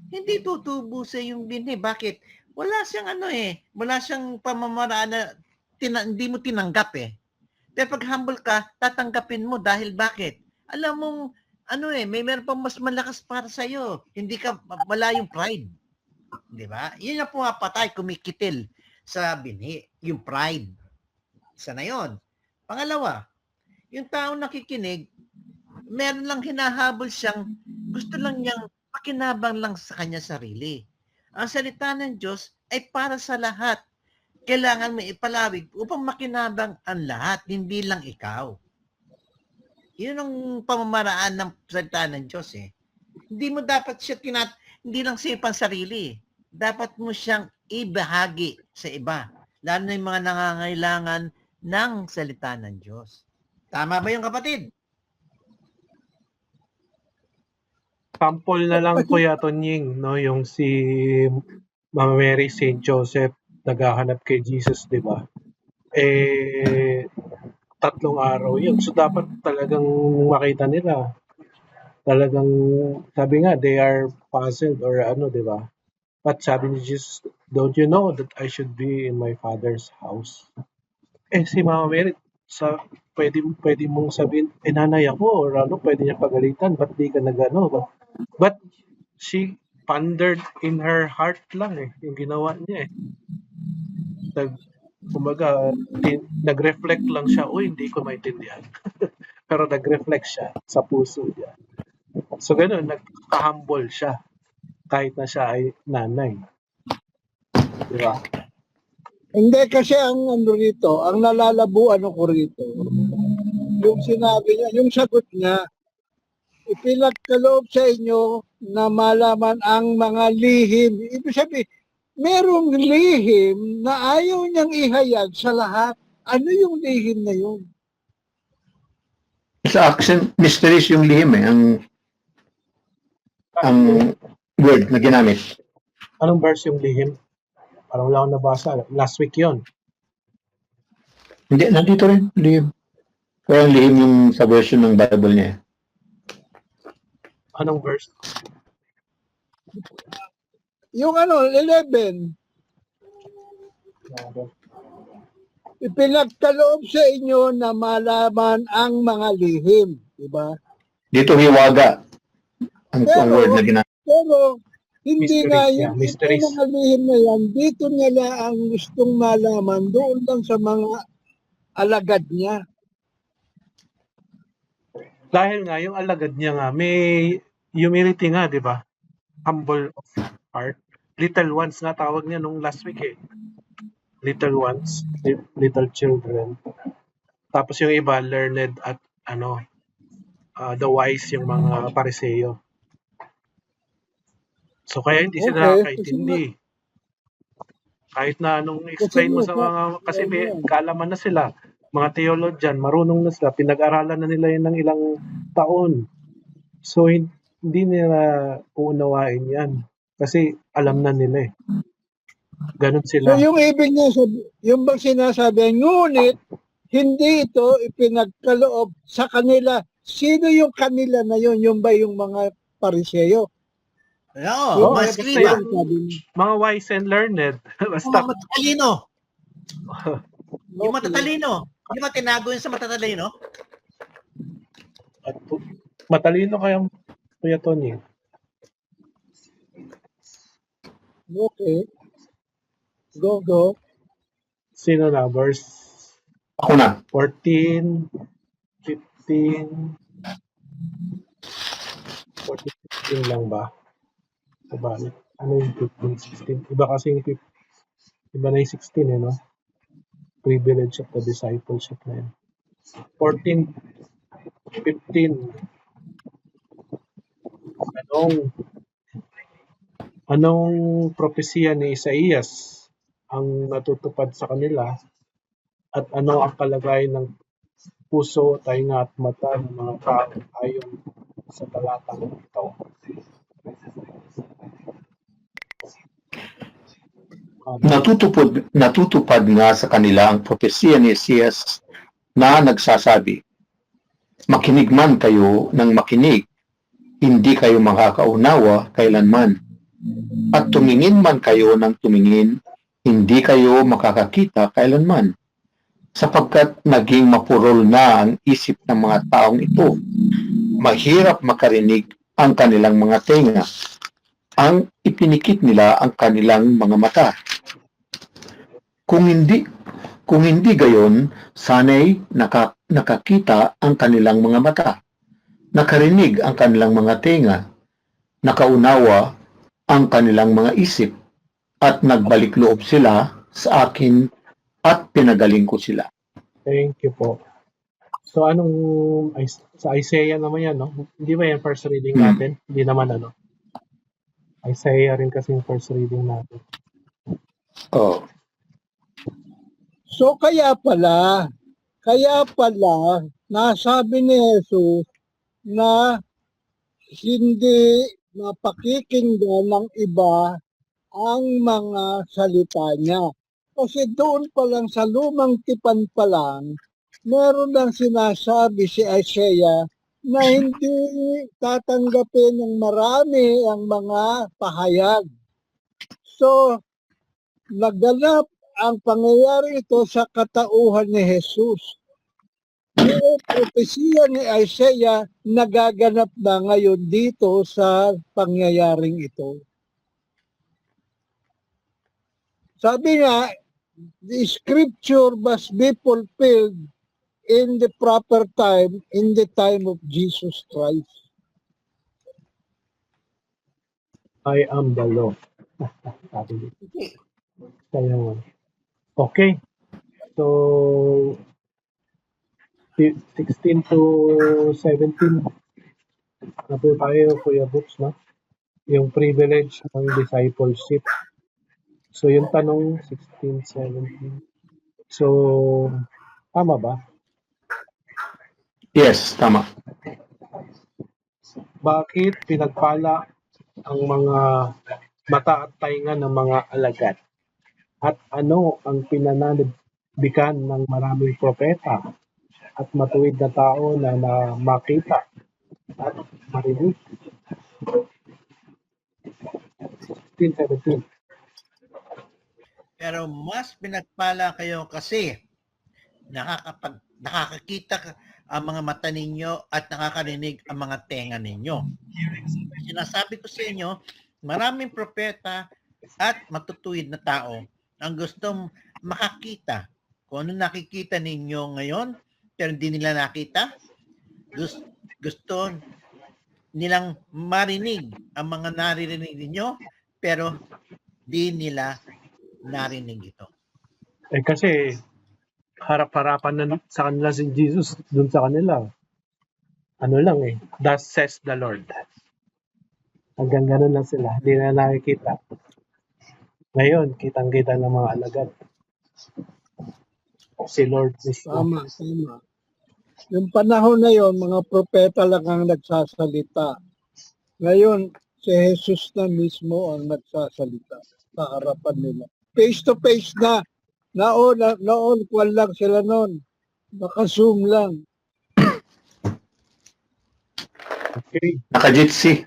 [SPEAKER 4] hindi tutubo sa yung binhi. Bakit? Wala siyang wala siyang pamamaraan na hindi mo tinanggap eh. Pero pag humble ka, tatanggapin mo dahil bakit? Alam mong, may meron pang mas malakas para sa'yo. Hindi ka, wala yung pride. Di ba? Yun yung pumapatay, kumikitil sa binhi. Yung pride. Isa na yun. Pangalawa, yung taong nakikinig, meron lang hinahabol siyang, gusto lang niyang makinabang lang sa kanya sarili. Ang salita ng Diyos ay para sa lahat. Kailangan may ipalawig upang makinabang ang lahat, hindi lang ikaw. Yun ang pamamaraan ng salita ng Diyos eh. Hindi mo dapat siya hindi lang sa ipang sarili. Dapat mo siyang ibahagi sa iba. Lalo na yung mga nangangailangan ng salita ng Diyos. Tama ba yung kapatid?
[SPEAKER 1] Sample na lang Kuya Tonying, no, yung si Mama Mary St. Joseph naghahanap kay Jesus, di ba? 3 araw yun. So dapat talagang makita nila. Talagang sabi nga they are puzzled or di ba? But sabi ni Jesus, don't you know that I should be in my Father's house? Si Mama Mary, pwede mong sabihin, nanay ako or pwede niya pagalitan, ba't di ka nagano? But she pondered in her heart lang yung ginawa niya nag-reflect lang siya, hindi ko maintindihan. Pero nag-reflect siya sa puso niya. So ganoon, nagka-humble siya kahit na siya ay nanay. Di ba?
[SPEAKER 2] Hindi kasi ang ang nalalabuan ko rito, yung sinabi niya, yung sagot niya, ipinagkaloob sa inyo na malaman ang mga lihim. Ibig sabihin, merong lihim na ayaw niyang ihayag sa lahat. Ano yung lihim na yun?
[SPEAKER 3] Sa action, mysteries yung lihim ang word na ginamit.
[SPEAKER 1] Anong verse yung lihim? Parang wala akong nabasa. Last week yon.
[SPEAKER 3] Hindi, nandito rin, lihim. Pero ang lihim yung sa version ng Bible niya.
[SPEAKER 1] Anong verse?
[SPEAKER 2] Yung 11, ipinagkaloob sa inyo na malaman ang mga lihim. Diba?
[SPEAKER 3] Dito hiwaga ang word na ginamit.
[SPEAKER 2] Pero hindi
[SPEAKER 1] Mysteries,
[SPEAKER 2] nga
[SPEAKER 1] yeah,
[SPEAKER 2] yung
[SPEAKER 1] mysteries.
[SPEAKER 2] mga lihim na yan, dito nila ang gustong malaman doon lang sa mga alagad niya.
[SPEAKER 1] Dahil nga, yung alagad niya nga, may humility nga, di ba? Humble of heart. Little ones nga tawag niya nung last week eh. Little ones, little children. Tapos yung iba, learned at the wise, yung mga pariseyo. So kaya hindi sila nakakaintindi. Kahit na anong explain mo sa mga, kasi may kaalaman na sila, mga theologian, marunong na sila, pinag-aralan na nila yun ng ilang taon. So hindi nila uunawain yan. Kasi alam na nila eh. Ganon sila.
[SPEAKER 2] So yung ibig niya yung bang sinasabi, ngunit hindi ito ipinagkaloob sa kanila. Sino yung kanila na yun? Yung ba yung mga pariseyo?
[SPEAKER 4] Oo, mga skriba.
[SPEAKER 1] Mga wise and learned. Basta.
[SPEAKER 4] Mga matatalino. Yung matatalino. Yung mga tinago yun sa matatalino.
[SPEAKER 1] At matalino kayang Kuya Tony.
[SPEAKER 2] Okay. Go.
[SPEAKER 1] Sino na? Verse
[SPEAKER 3] Ako na.
[SPEAKER 1] 14, 15, 14, 15 lang ba? Diba? Ano yung 15, 16? Iba kasi yung 15. Iba na yung 16 eh, no? Privilege of the discipleship na yun. 14, 15. Anong propesya ni Isaías ang natutupad sa kanila at ano ang kalagayan ng puso, tainga at mata ng mga tao ayon sa talatang ito?
[SPEAKER 3] Natutupad nga sa kanila ang propesya ni Isaías na nagsasabi, makinig man kayo ng makinig, hindi kayo makakaunawa kailanman. At tumingin man kayo ng tumingin, hindi kayo makakakita kailanman. Sapagkat naging mapurol na ang isip ng mga taong ito. Mahirap makarinig ang kanilang mga tenga. Ang ipinikit nila ang kanilang mga mata. Kung hindi gayon, sana'y nakakita ang kanilang mga mata. Nakarinig ang kanilang mga tenga. Nakaunawa ang kanilang mga isip at nagbalik loob sila sa akin at pinagaling ko sila.
[SPEAKER 1] Thank you po. So sa Isaiah naman yan, no? Hindi ba yan first reading natin? Hindi naman Isaiah rin kasi yung first reading natin.
[SPEAKER 3] Oh.
[SPEAKER 2] So kaya pala nasabi ni Jesus na hindi mapakikinggan ng iba ang mga salita niya. Kasi doon pa lang sa lumang tipan pa lang, meron lang sinasabi si Isaiah na hindi tatanggapin ng marami ang mga pahayag. So, naganap ang pangyayari ito sa katauhan ni Jesus. Yung propesya ni Isaiah nagaganap na ngayon dito sa pangyayaring ito. Sabi nga, the scripture must be fulfilled in the proper time, in the time of Jesus Christ.
[SPEAKER 1] I am the law. Sabi dito. Kaya, okay. So, 16 to 17 na po tayo, Kuya Books, no? Yung privilege ng discipleship. So, yung tanong, 16, 17. So, tama ba?
[SPEAKER 3] Yes, tama.
[SPEAKER 1] Bakit pinagpala ang mga mata at tainga ng mga alagad? At ano ang pinananabikan ng maraming propeta at matuwid na tao na makita at marinig? 16, 17.
[SPEAKER 4] Pero mas pinagpala kayo kasi nakakakita ang mga mata ninyo at nakakarinig ang mga tenga ninyo. Sinasabi ko sa inyo, maraming propeta at matutuwid na tao ang gustong makakita. Kung ano nakikita ninyo ngayon, pero hindi nila nakita, gusto nilang marinig ang mga naririnig ninyo, pero di nila narinig ito.
[SPEAKER 1] Kasi harap-harapan na sa kanila si Jesus dun sa kanila. Ano lang thus says the Lord. Hanggang ganun lang sila. Hindi na nakikita. Ngayon, kitang-kita ng mga alagad. Si Lord mismo.
[SPEAKER 2] Tama, tama. Yung panahon na yon, mga propeta lang ang nagsasalita. Ngayon, si Jesus na mismo ang nagsasalita sa harapan nila. Face to face na. Noon, kwan lang sila noon. Naka-zoom lang.
[SPEAKER 1] Okay.
[SPEAKER 3] Nakajitsi.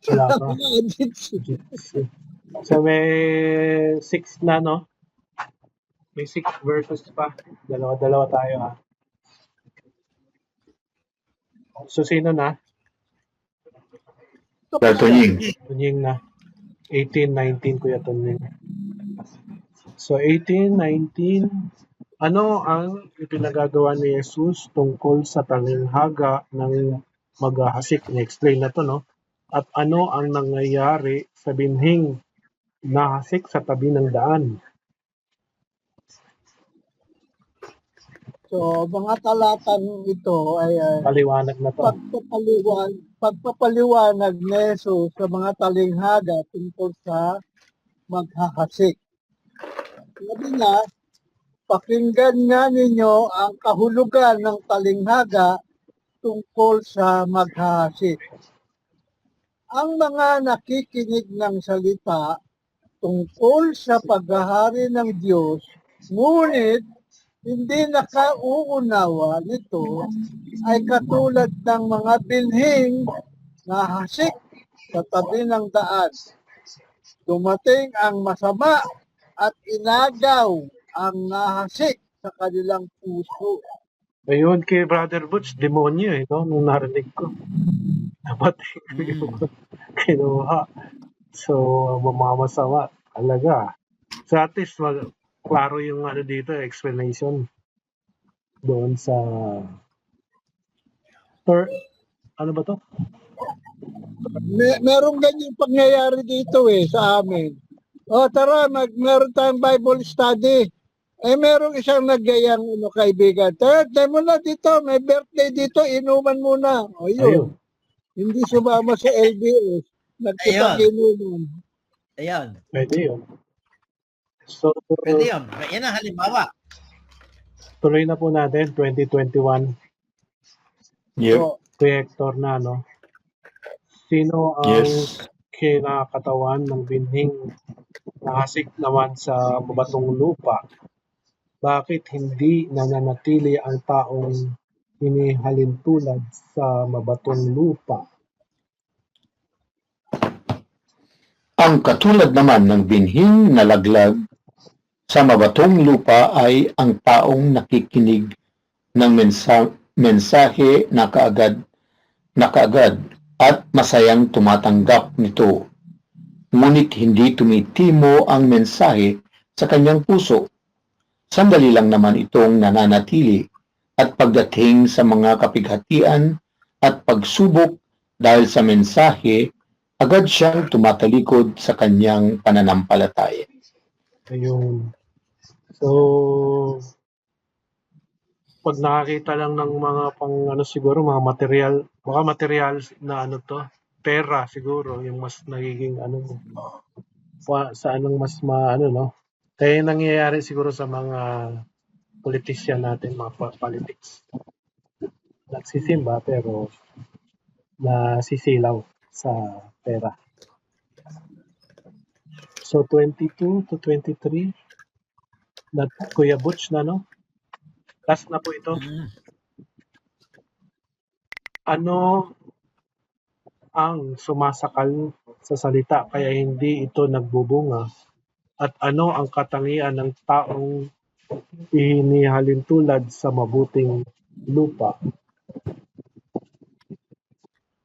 [SPEAKER 1] Wala pa. So may 6 na, no? May 6 verses pa. Dalawa-dalawa tayo, ha? So sino na?
[SPEAKER 3] Tunying.
[SPEAKER 1] Tunying na. 18, 19, Kuya Tunying. So 18, 19, ano ang ipinagagawa ni Jesus tungkol sa talinghaga ng maghahasik? Na-explain na to, no? At ano ang nangyayari sa binhing nahasik sa tabi ng daan?
[SPEAKER 2] So, mga talatang ito ay
[SPEAKER 1] Paliwanag na to.
[SPEAKER 2] pagpapaliwanag ni Jesus sa mga talinghaga tungkol sa maghahasik. Sabi niya, pakinggan nga ninyo ang kahulugan ng talinghaga tungkol sa maghahasik. Ang mga nakikinig ng salita tungkol sa paghahari ng Diyos, ngunit hindi nakauunawa nito ay katulad ng mga binhing na hasik sa tabi ng daan. Dumating ang masama at inagaw ang nahasik sa kanilang puso.
[SPEAKER 1] Ayun, kay Brother Butch, demonyo no? Nung narinig ko. Dapat kinuha. So, mamamasama. Talaga. So, at least, klaro yung dito, explanation. Doon sa... Or, ano ba to?
[SPEAKER 2] Merong ganyan pangyayari dito sa amin. O tara, meron tayong Bible study. Merong isang nagyayang kaibigan. Tara, tayo mo na dito, may birthday dito, inuman muna. O yun. Hindi sumama sa LDS. Nagkipag-inuman.
[SPEAKER 4] Ayan.
[SPEAKER 1] Pwede yun. So,
[SPEAKER 4] Pwede yun. Yan ang halimbawa.
[SPEAKER 1] tuloy na po natin, 2021.
[SPEAKER 3] Yep.
[SPEAKER 2] So,
[SPEAKER 1] Kuya Hector na, no? Sino ang
[SPEAKER 3] Yes.
[SPEAKER 1] kinakatawan ng binhing nahasik naman sa mabatong lupa? Bakit hindi nananatili ang taong hinihalintulad sa mabatong lupa?
[SPEAKER 3] Ang katulad naman ng binhing nalaglag sa mabatong lupa ay ang taong nakikinig ng mensahe na kaagad at masayang tumatanggap nito. Ngunit hindi tumitimo ang mensahe sa kanyang puso. Sandali lang naman itong nananatili at pagdating sa mga kapighatian at pagsubok dahil sa mensahe, agad siyang tumatalikod sa kanyang pananampalataya.
[SPEAKER 1] Ayun. So, pag nakakita lang ng mga siguro, mga material, baka material na pera siguro, yung mas nagiging sa anong mas no? Kaya nangyayari siguro sa mga politician natin, mga politics. Nagsisimba pero nasisilaw sa pera. So 22 to 23, Kuya Butch na, no? Last na po ito. Ano ang sumasakal sa salita kaya hindi ito nagbubunga? At ano ang katangian ng taong inihalintulad sa mabuting lupa?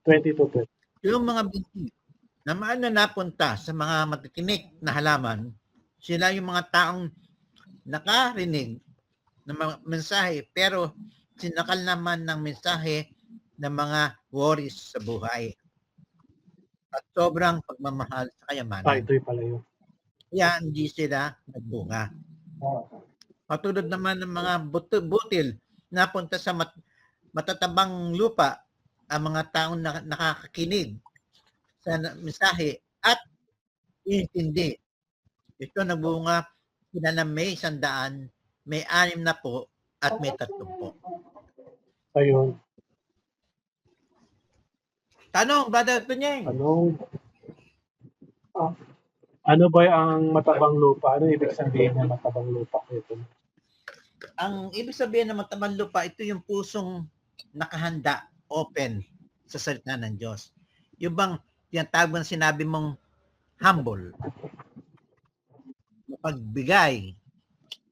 [SPEAKER 1] 22.
[SPEAKER 4] Yung mga binhi na napunta sa mga matitinik na halaman, sila yung mga taong nakarinig ng mga mensahe pero sinakal naman ng mensahe ng mga worries sa buhay at sobrang pagmamahal sa kayamanan.
[SPEAKER 1] Ito'y pala yun.
[SPEAKER 4] Kaya hindi sila nagbunga. Patulad naman ng mga butil na punta sa matatabang lupa, ang mga taong nakakakinig sa mensahe at intindi. Ito nagbunga sila na may 100, may 60 at may 30.
[SPEAKER 1] Ayun.
[SPEAKER 4] Tanong, Brother Tunyeng.
[SPEAKER 1] Ano ba ang matabang lupa? Ano ibig sabihin ng matabang lupa? Ito.
[SPEAKER 4] Ang ibig sabihin ng matabang lupa, ito yung pusong nakahanda, open sa salita ng Diyos. Yung bang tinatawag ng sinabi mong humble, mapagbigay,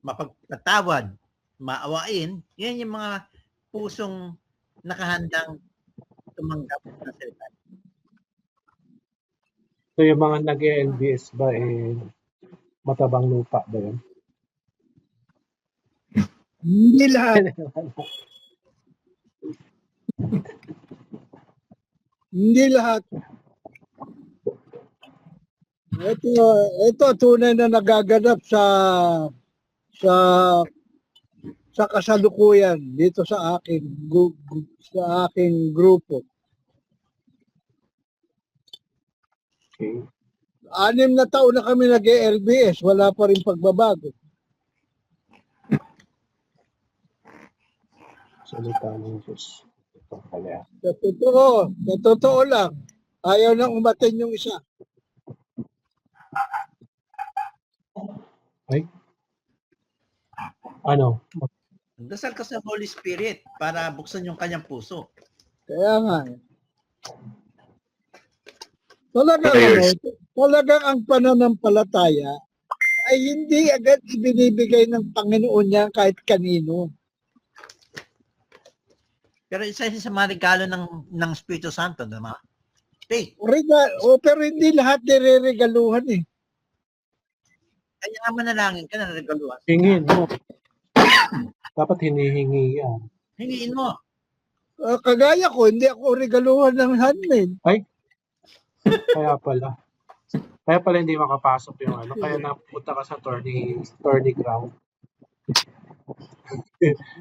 [SPEAKER 4] mapagpatawad, maawain, yan yung mga pusong nakahandang tumanggap sa salita.
[SPEAKER 1] So yung mga nag-LBS ba matabang lupa ba yun?
[SPEAKER 2] Hindi lahat. Hindi lahat. Ito tunay na nagaganap sa kasalukuyan dito sa aking grupo.
[SPEAKER 1] Okay.
[SPEAKER 2] 6 na taon na kami nag-LBS, wala pa rin pagbabago.
[SPEAKER 1] Salita ng Diyos. Ito pala.
[SPEAKER 2] Sa totoo lang, ayaw nang umaten yung isa.
[SPEAKER 1] Ay? Ano?
[SPEAKER 4] Dasal ka sa Holy Spirit para buksan yung kanyang puso.
[SPEAKER 2] Kaya nga. Talagang ang pananampalataya ay hindi agad ibinibigay ng Panginoon niya kahit kanino.
[SPEAKER 4] Pero isa sa mga regalo ng Espiritu Santo, diba? Faith.
[SPEAKER 2] Pero hindi lahat nire-regaluhan eh.
[SPEAKER 4] Kaya nga manalangin ka na regaluhan.
[SPEAKER 1] Hingin mo. Dapat hinihingi yan.
[SPEAKER 4] Hingiin mo.
[SPEAKER 2] Kagaya ko, hindi ako regaluhan ng handmaid.
[SPEAKER 1] Ay? Kaya pala hindi makapasok yung ano. Kaya napunta ka sa tourney ground.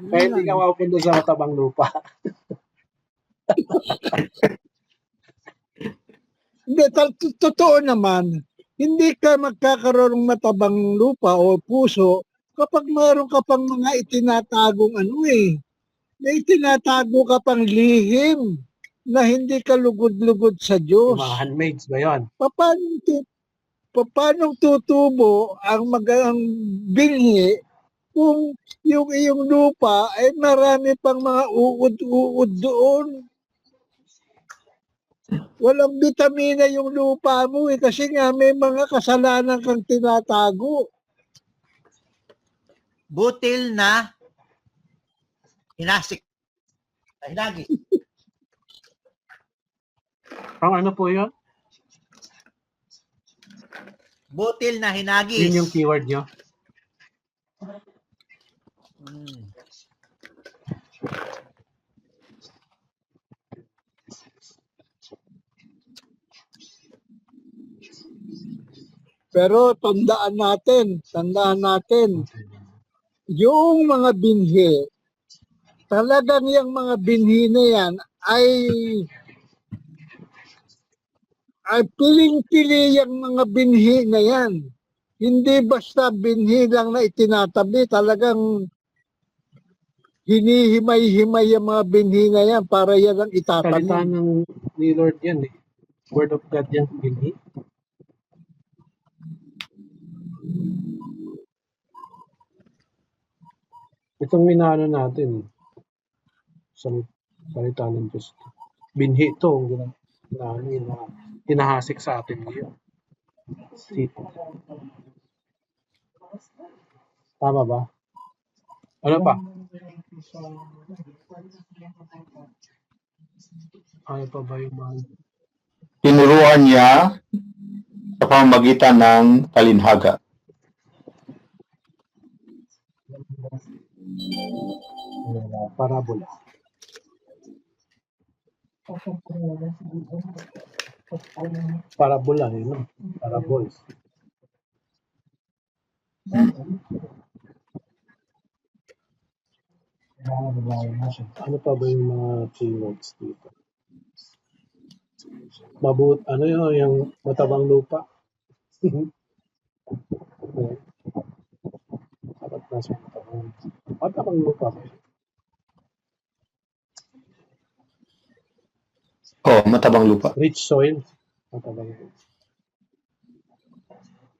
[SPEAKER 1] Kaya hindi ka mapunta sa matabang lupa.
[SPEAKER 2] Hindi, totoo naman. Hindi ka magkakaroon ng matabang lupa o puso kapag mayroon ka pang mga itinatagong may itinatago ka pang lihim na hindi ka lugod-lugod sa Diyos.
[SPEAKER 1] Yung mga handmaids ba yun?
[SPEAKER 2] Paano tutubo ang binhi kung yung iyong lupa ay marami pang mga uod-uod doon? Walang bitamina yung lupa mo kasi nga may mga kasalanan kang tinatago.
[SPEAKER 4] Butil na hinasik. Hinagi.
[SPEAKER 1] Ang ano po yun?
[SPEAKER 4] Butil na hinagis.
[SPEAKER 1] Yun yung keyword nyo?
[SPEAKER 2] Pero tandaan natin, yung mga binhi, talagang yung mga binhi na yan ay piling-pili yung mga binhi na yan. Hindi basta binhi lang na itinatabi, talagang hinihimay-himay yung mga binhi na yan para yan ang itatabi.
[SPEAKER 1] Salita ni Lord yan eh. Word of God yan, binhi. Itong minano natin, salita ng Diyos. Binhi ito, hinahasik sa atin ngayon. City. Tama ba? Ano pa? Ano pa ba yung mga...
[SPEAKER 3] Tinuruan niya sa pamamagitan ng talinhaga.
[SPEAKER 1] Parabola. Parabola, no? Parables. Ano pa ba yung mga keywords dito? Ano yun, yung matabang lupa? Dapat nasa matabang lupa ba yun?
[SPEAKER 3] Matabang lupa.
[SPEAKER 1] Rich soil. Matabang lupa.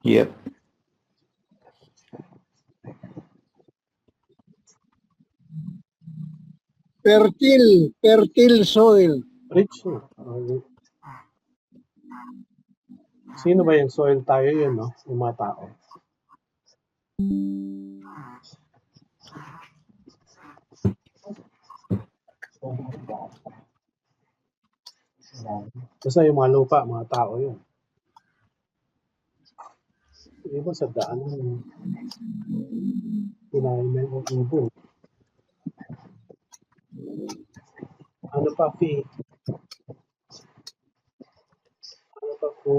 [SPEAKER 3] Yep.
[SPEAKER 2] Fertile soil.
[SPEAKER 1] Rich soil. Sino ba yung soil? Tayo yun, no? Yung mga tao. Basta yung mga lupa, mga tao yun. Iba sa daan. Kinain na yung ibon. Ano pa, Fee? Ano pa po?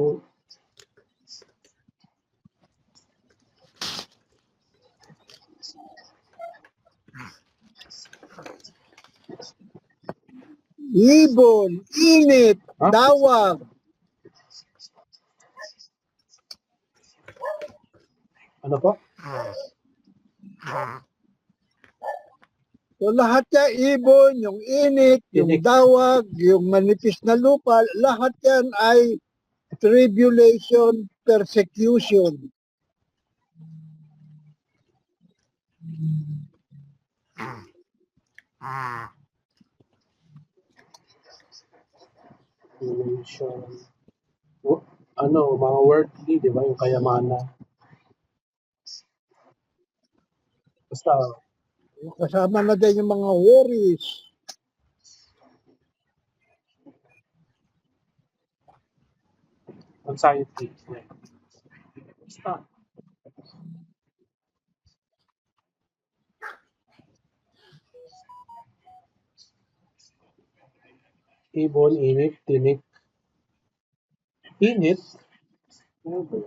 [SPEAKER 2] Ibon, init,
[SPEAKER 1] Huh?
[SPEAKER 2] dawag.
[SPEAKER 1] Ano po?
[SPEAKER 2] So lahat yan, ibon, yung init, yung
[SPEAKER 1] Init.
[SPEAKER 2] dawag, yung manipis na lupa, lahat yan ay tribulation, persecution.
[SPEAKER 1] Dimension. Ano, mga worldly, di ba? Yung kayamanan. Basta,
[SPEAKER 2] Kasama na din yung mga worries.
[SPEAKER 1] anxiety. Yeah. Basta. Ibon, init, tinik. Init? Ano ba?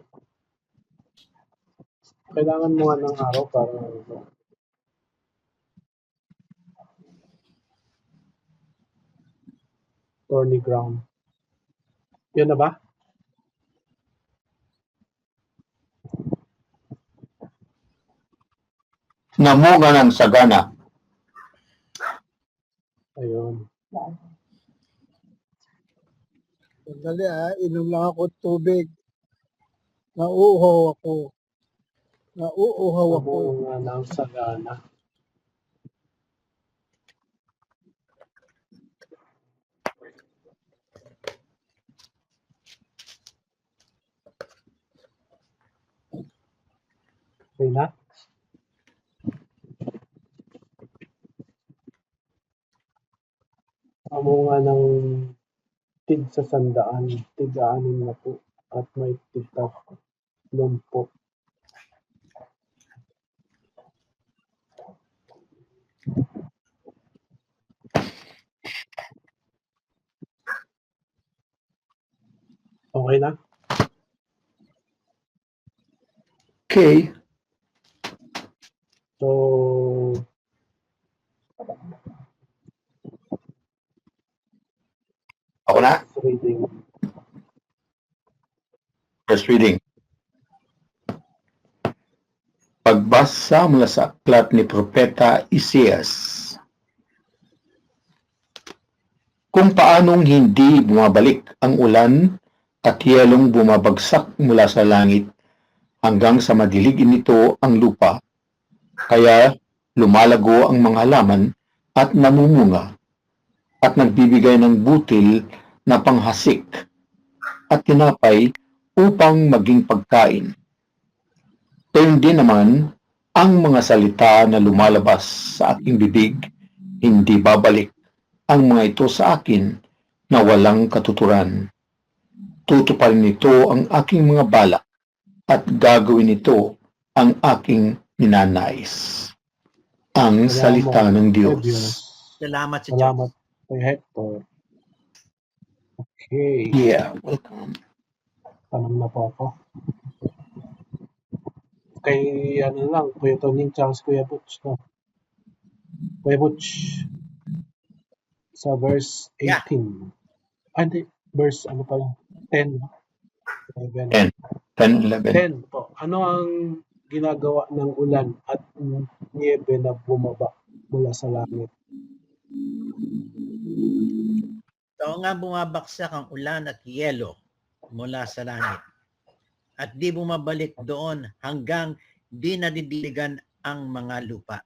[SPEAKER 1] Kailangan mo nga ng araw para thorny ground. Yan na ba?
[SPEAKER 3] Namunga ng sagana.
[SPEAKER 1] Ayun.
[SPEAKER 2] Sandali inom lang ako tubig. Nauuhaw ako.
[SPEAKER 1] Namunga ng sagana. Okay na? Namunga ng tig sa 100, tig-6 na po, at may tig-10 po. Okay na?
[SPEAKER 3] Okay.
[SPEAKER 1] So,
[SPEAKER 3] Ako na.
[SPEAKER 1] reading.
[SPEAKER 3] First reading. Pagbasa mula sa aklat ni Propeta Isias. Kung paanong hindi bumabalik ang ulan at yelong bumabagsak mula sa langit hanggang sa madilig nito ang lupa, kaya lumalago ang mga halaman at namumunga at nagbibigay ng butil na panghasik at tinapay upang maging pagkain. Gayon din naman, ang mga salita na lumalabas sa aking bibig, hindi babalik ang mga ito sa akin na walang katuturan. Tutuparin nito ang aking mga balak at gagawin nito ang aking ninanais. Ang salita ng Diyos.
[SPEAKER 4] Salamat sa Diyos.
[SPEAKER 1] Salamat kay Hector. Okay.
[SPEAKER 3] Yeah, welcome.
[SPEAKER 1] Tanong na po ako. Kay ano lang, Kuya Toning tsaka si Kuya Butch, no? Kuya Butch, sa verse 18. Hindi, verse ano pala? 10. 11.
[SPEAKER 3] 10, 11.
[SPEAKER 1] 10 po. Ano ang ginagawa ng ulan at niebe na bumaba mula sa langit?
[SPEAKER 4] Oo nga bumabaksak ang ulan at yelo mula sa langit. At di bumabalik doon hanggang di nadidiligan ang mga lupa.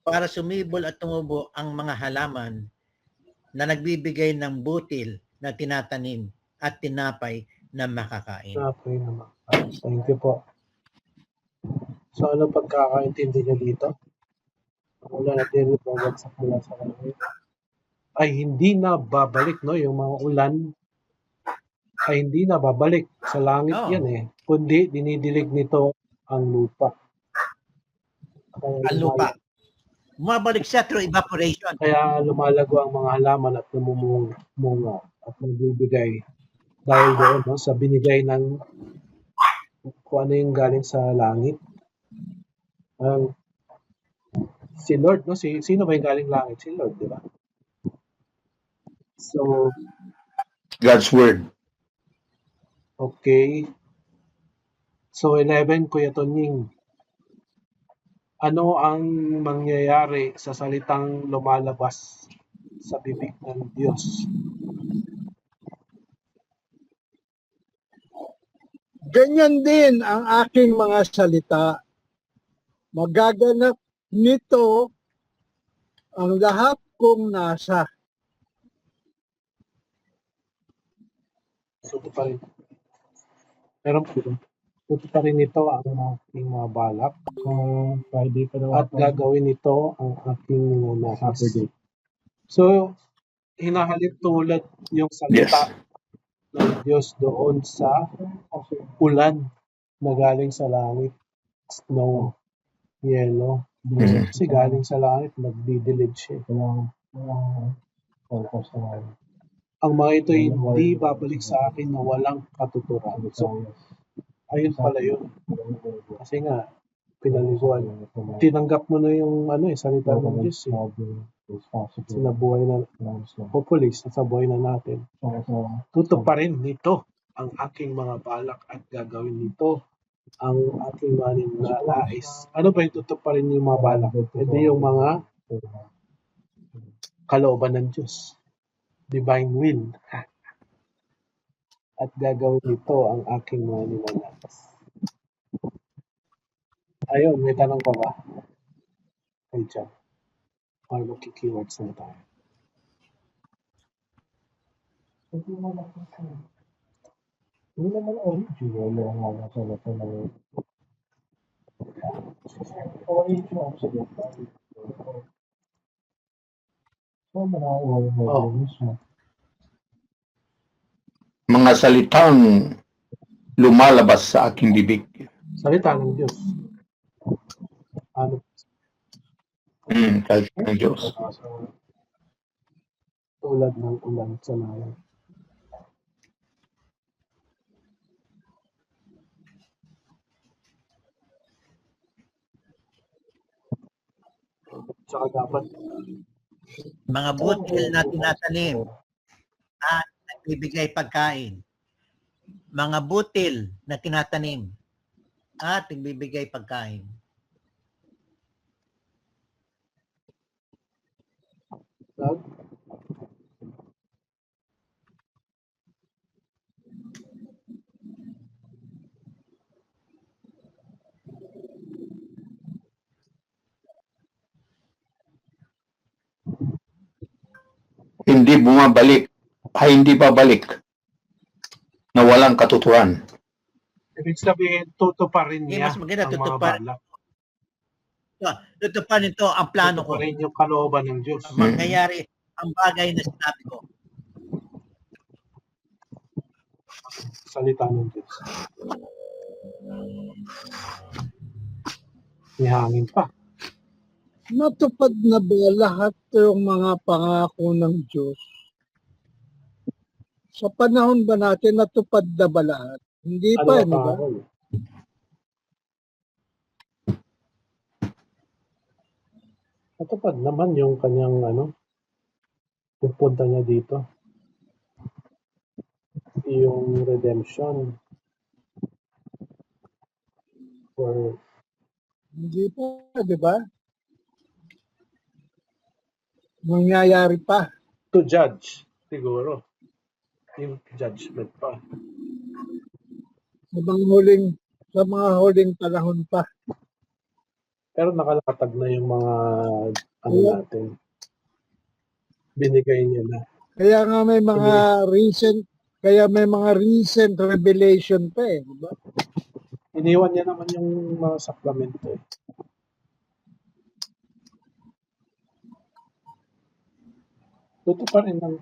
[SPEAKER 4] Para sumibol at tumubo ang mga halaman na nagbibigay ng butil na tinatanim at tinapay na makakain.
[SPEAKER 1] Okay naman. Thank you po. So ano pagkakaintindi niyo dito? Ang ulan at yelo bumabagsak mula sa langit ay hindi na babalik, no? Yung mga ulan ay hindi na babalik sa langit yan eh. Kundi dinidilig nito ang lupa.
[SPEAKER 4] Ang lupa. Bumabalik siya through evaporation.
[SPEAKER 1] Kaya lumalago ang mga halaman at namumunga at nagbibigay dahil doon, no, sa binigay ng kung ano yung galing sa langit. Si Lord, no? Sino ba yung galing langit? Si Lord, di ba? So,
[SPEAKER 3] God's Word.
[SPEAKER 1] okay. So, 11, Kuya Tonying. Ano ang mangyayari sa salitang lumalabas sa bibig ng Diyos?
[SPEAKER 2] Ganyan din ang aking mga salita. Magaganap nito ang lahat kong nasa.
[SPEAKER 1] Tuto pa rin. Meron po dito. Tuto pa rin ito ang aking mga balak. At gagawin ito ang aking ninanais. So, hinahalip tulad yung salita ng Diyos doon sa ulan na galing sa langit. Snow, yelo. Kasi galing sa langit, nagdidilig siya. Ang mga ito hindi babalik sa akin na walang katuturan. So, ayun pala yun. Kasi nga, pinaliguan. Tinanggap mo na yung salita ng Diyos. Sinabuhay na, hopefully, sa buhay na natin. Tuto pa rin nito ang aking mga balak at gagawin nito ang aking mga ninanais. Ano ba yung tuto pa rin yung mga balak? Hindi yung mga kalooban ng Diyos. Divine will. At gagawin nito ang aking mga ninanais. Ayun, may tanong pa ba? Ay, dyan. Or magki-keywords na tayo. Hindi naman original ang mga salita ng original sa
[SPEAKER 3] Mga salitang lumalabas sa aking bibig.
[SPEAKER 1] salita ng Diyos. Ano?
[SPEAKER 3] Salita ng Diyos.
[SPEAKER 1] Tulad ng ulan sa langit. Tsaka dapat
[SPEAKER 4] Mga butil na tinatanim at nagbibigay pagkain. Mga butil na tinatanim at nagbibigay pagkain.
[SPEAKER 3] Hindi bumabalik, ay hindi babalik na walang katuturan.
[SPEAKER 1] Ibig sabihin, tutuparin
[SPEAKER 4] Eh,
[SPEAKER 1] niya
[SPEAKER 4] mas maganda
[SPEAKER 1] ang mga
[SPEAKER 4] tutuparin.
[SPEAKER 1] balak.
[SPEAKER 4] Tutuparin ito ang plano ko.
[SPEAKER 1] Tutuparin yung kalooban ng Diyos.
[SPEAKER 4] Mangyayari ang bagay na sinabi ko.
[SPEAKER 1] Salita ng Diyos. May hangin pa.
[SPEAKER 2] Natupad na ba lahat yung mga pangako ng Diyos? Sa panahon ba natin, natupad na ba lahat? Hindi
[SPEAKER 1] Ano
[SPEAKER 2] pa,
[SPEAKER 1] ang
[SPEAKER 2] di ba?
[SPEAKER 1] pangako niya? Natupad naman yung kanyang yung punta niya dito. Yung redemption for
[SPEAKER 2] Hindi pa, di ba? Mangyayari pa.
[SPEAKER 1] to judge siguro. Yung judgment pa.
[SPEAKER 2] Sa mga huling panahon pa.
[SPEAKER 1] Pero nakalatag na yung mga
[SPEAKER 2] Kaya-
[SPEAKER 1] natin. Binigay niya na.
[SPEAKER 2] Kaya nga may mga recent revelation pa eh, di ba?
[SPEAKER 1] Iniwan niya naman yung mga sakramento eh. Tutuparin ng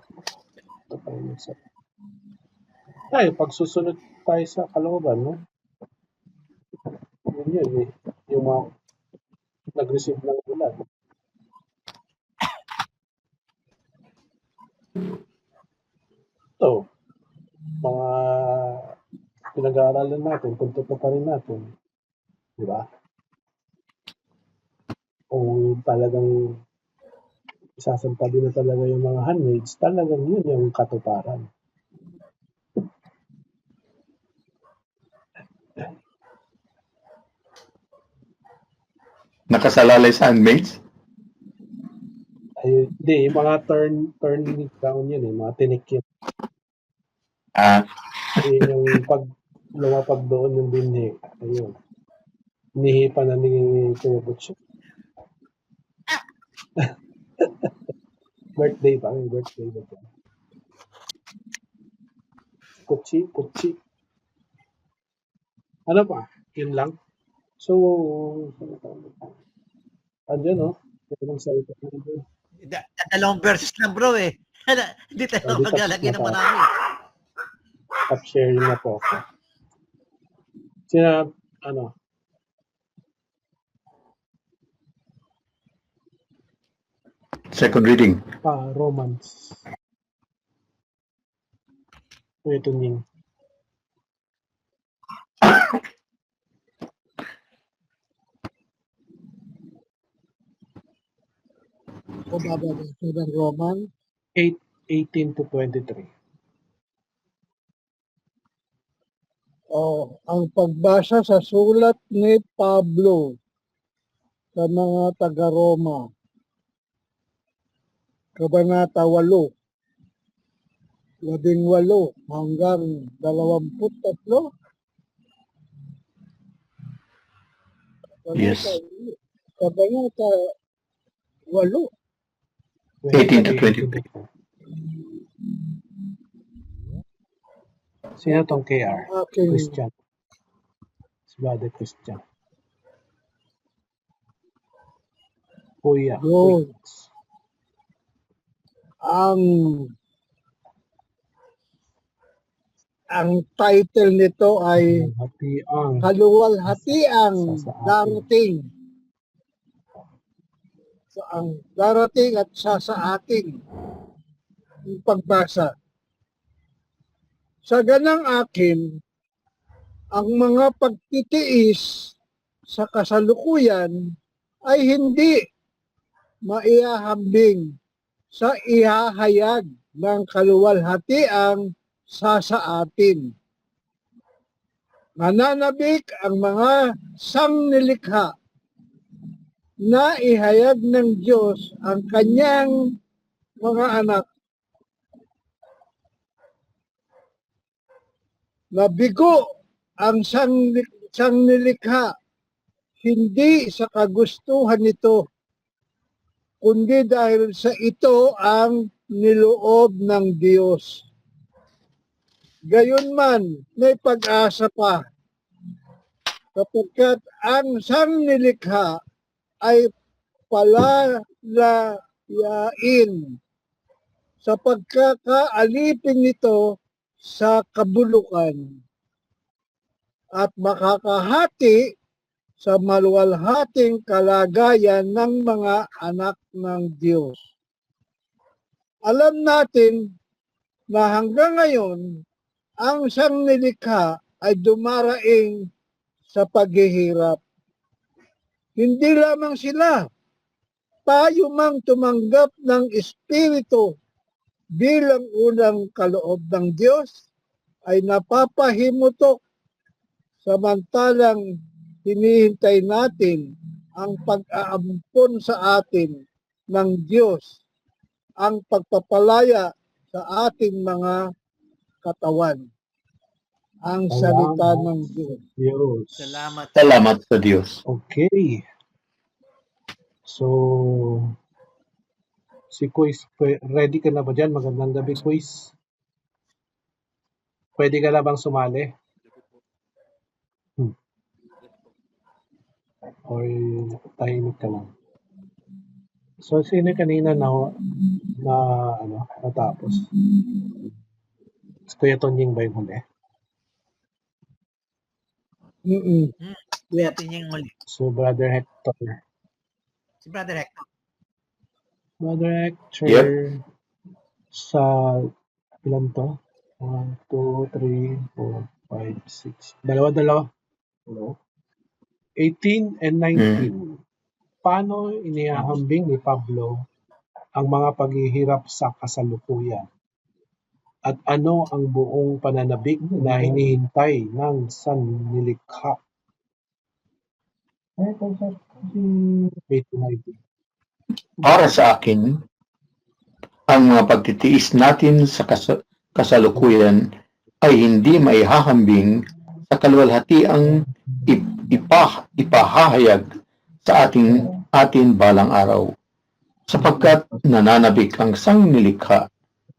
[SPEAKER 1] sa tayo, pag susunod tayo sa kalooban, no? Yun eh. Yung mga nag-receive ng ulan. Ito, mga pinag-aaralan natin, kung tutuparin natin. Di ba? Kung talagang isasampabi na talaga yung mga handmaids, talagang yun yung katuparan.
[SPEAKER 3] Nakasalalay sa handmaids?
[SPEAKER 1] Ay, hindi, yung mga turn down yun eh, mga tinik yun. Yun yung pag lumapag doon yung binhi. Ayun. Nihipan na ni Kuya Butch. Birthday pa, yung birthday ba ito? Kutsi. Ano pa? Yun lang. So, andyan no? Yung salita na doon.
[SPEAKER 4] Dalawang verses lang bro eh. Hindi tayo
[SPEAKER 1] Hindi
[SPEAKER 4] maglalagay ng
[SPEAKER 1] tapos na
[SPEAKER 4] marami.
[SPEAKER 1] Top sharing na po ako. Sina,
[SPEAKER 3] Second reading.
[SPEAKER 1] Romans. Kuya Tunying.
[SPEAKER 2] O bababasa ng Roman
[SPEAKER 1] 8:18 to 23.
[SPEAKER 2] Ang pagbasa sa sulat ni Pablo sa mga taga-Roma, Kabanata 8, 18 hanggang 23.
[SPEAKER 3] Yes.
[SPEAKER 2] Kabanata 8.
[SPEAKER 3] 18 to 23.
[SPEAKER 1] Sino tong KR?
[SPEAKER 2] Aking
[SPEAKER 1] Christian. Si Brother Christian. Kuya.
[SPEAKER 2] Yun. Ang title nito ay
[SPEAKER 1] Hatiang.
[SPEAKER 2] Kaluwalhatiang darating. So, ang darating at sa ating yung pagbasa. Sa ganang akin, ang mga pagtitiis sa kasalukuyan ay hindi maihahambing sa ihahayag ng kaluwalhatiang sa atin. Mananabik ang mga sangnilikha na ihayag ng Diyos ang kanyang mga anak. Nabigo ang sangnilikha hindi sa kagustuhan nito, kundi dahil sa ito ang niloob ng Diyos. Gayunman, may pag-asa pa, sapagkat ang sangnilikha ay palalayain sa pagkakaalipin nito sa kabulukan at makakahati sa maluwalhating kalagayan ng mga anak ng Diyos. Alam natin na hanggang ngayon, ang sangnilikha ay dumaraing sa paghihirap. Hindi lamang sila, tayo mang tumanggap ng Espiritu bilang unang kaloob ng Diyos ay napapahimutok samantalang hinihintay natin ang pag-aampon sa atin ng Diyos, ang pagpapalaya sa ating mga katawan. Ang salita ng Diyos.
[SPEAKER 1] Diyos.
[SPEAKER 4] Salamat.
[SPEAKER 3] Salamat sa Diyos.
[SPEAKER 1] Okay. So, si Quiz, ready ka na ba dyan? Magandang gabi, Quiz. Pwede ka na bang sumali? Or tahimik ka lang? So, sino kanina natapos? Kuya Tonying ba yung huli?
[SPEAKER 4] Kuya Tonying muli.
[SPEAKER 1] So, Brother Hector.
[SPEAKER 4] Si Brother Hector.
[SPEAKER 1] Brother Hector,
[SPEAKER 3] Yep.
[SPEAKER 1] sa ilan to? 1, 2, 3, 4, 5, 6. Dalawa. Hello? 18 and 19. Paano inihahambing ni Pablo ang mga paghihirap sa kasalukuyan? At ano ang buong pananabik na hinihintay ng sannilikha? 18, 19.
[SPEAKER 3] Para sa akin, ang mga pagtitiis natin sa kasalukuyan ay hindi maihahambing sa kaluwalhatiang ipahahayag sa atin balang araw, sapagkat nananabik ang sangnilikha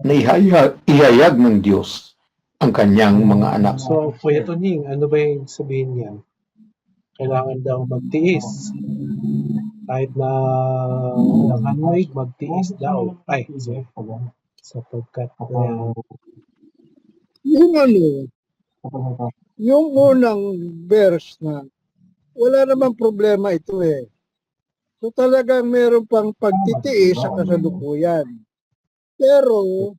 [SPEAKER 3] na ihayag ng Diyos ang kanyang mga anak.
[SPEAKER 1] So, Kuya Tonying, ano ba yung sabihin niyan? Kailangan daw magtiis. Kahit na walang hanwig, magtiis daw. Ay, sapagkat
[SPEAKER 2] Yung unang verse na wala namang problema ito eh. So talagang meron pang pagtitiis sa kasalukuyan. Pero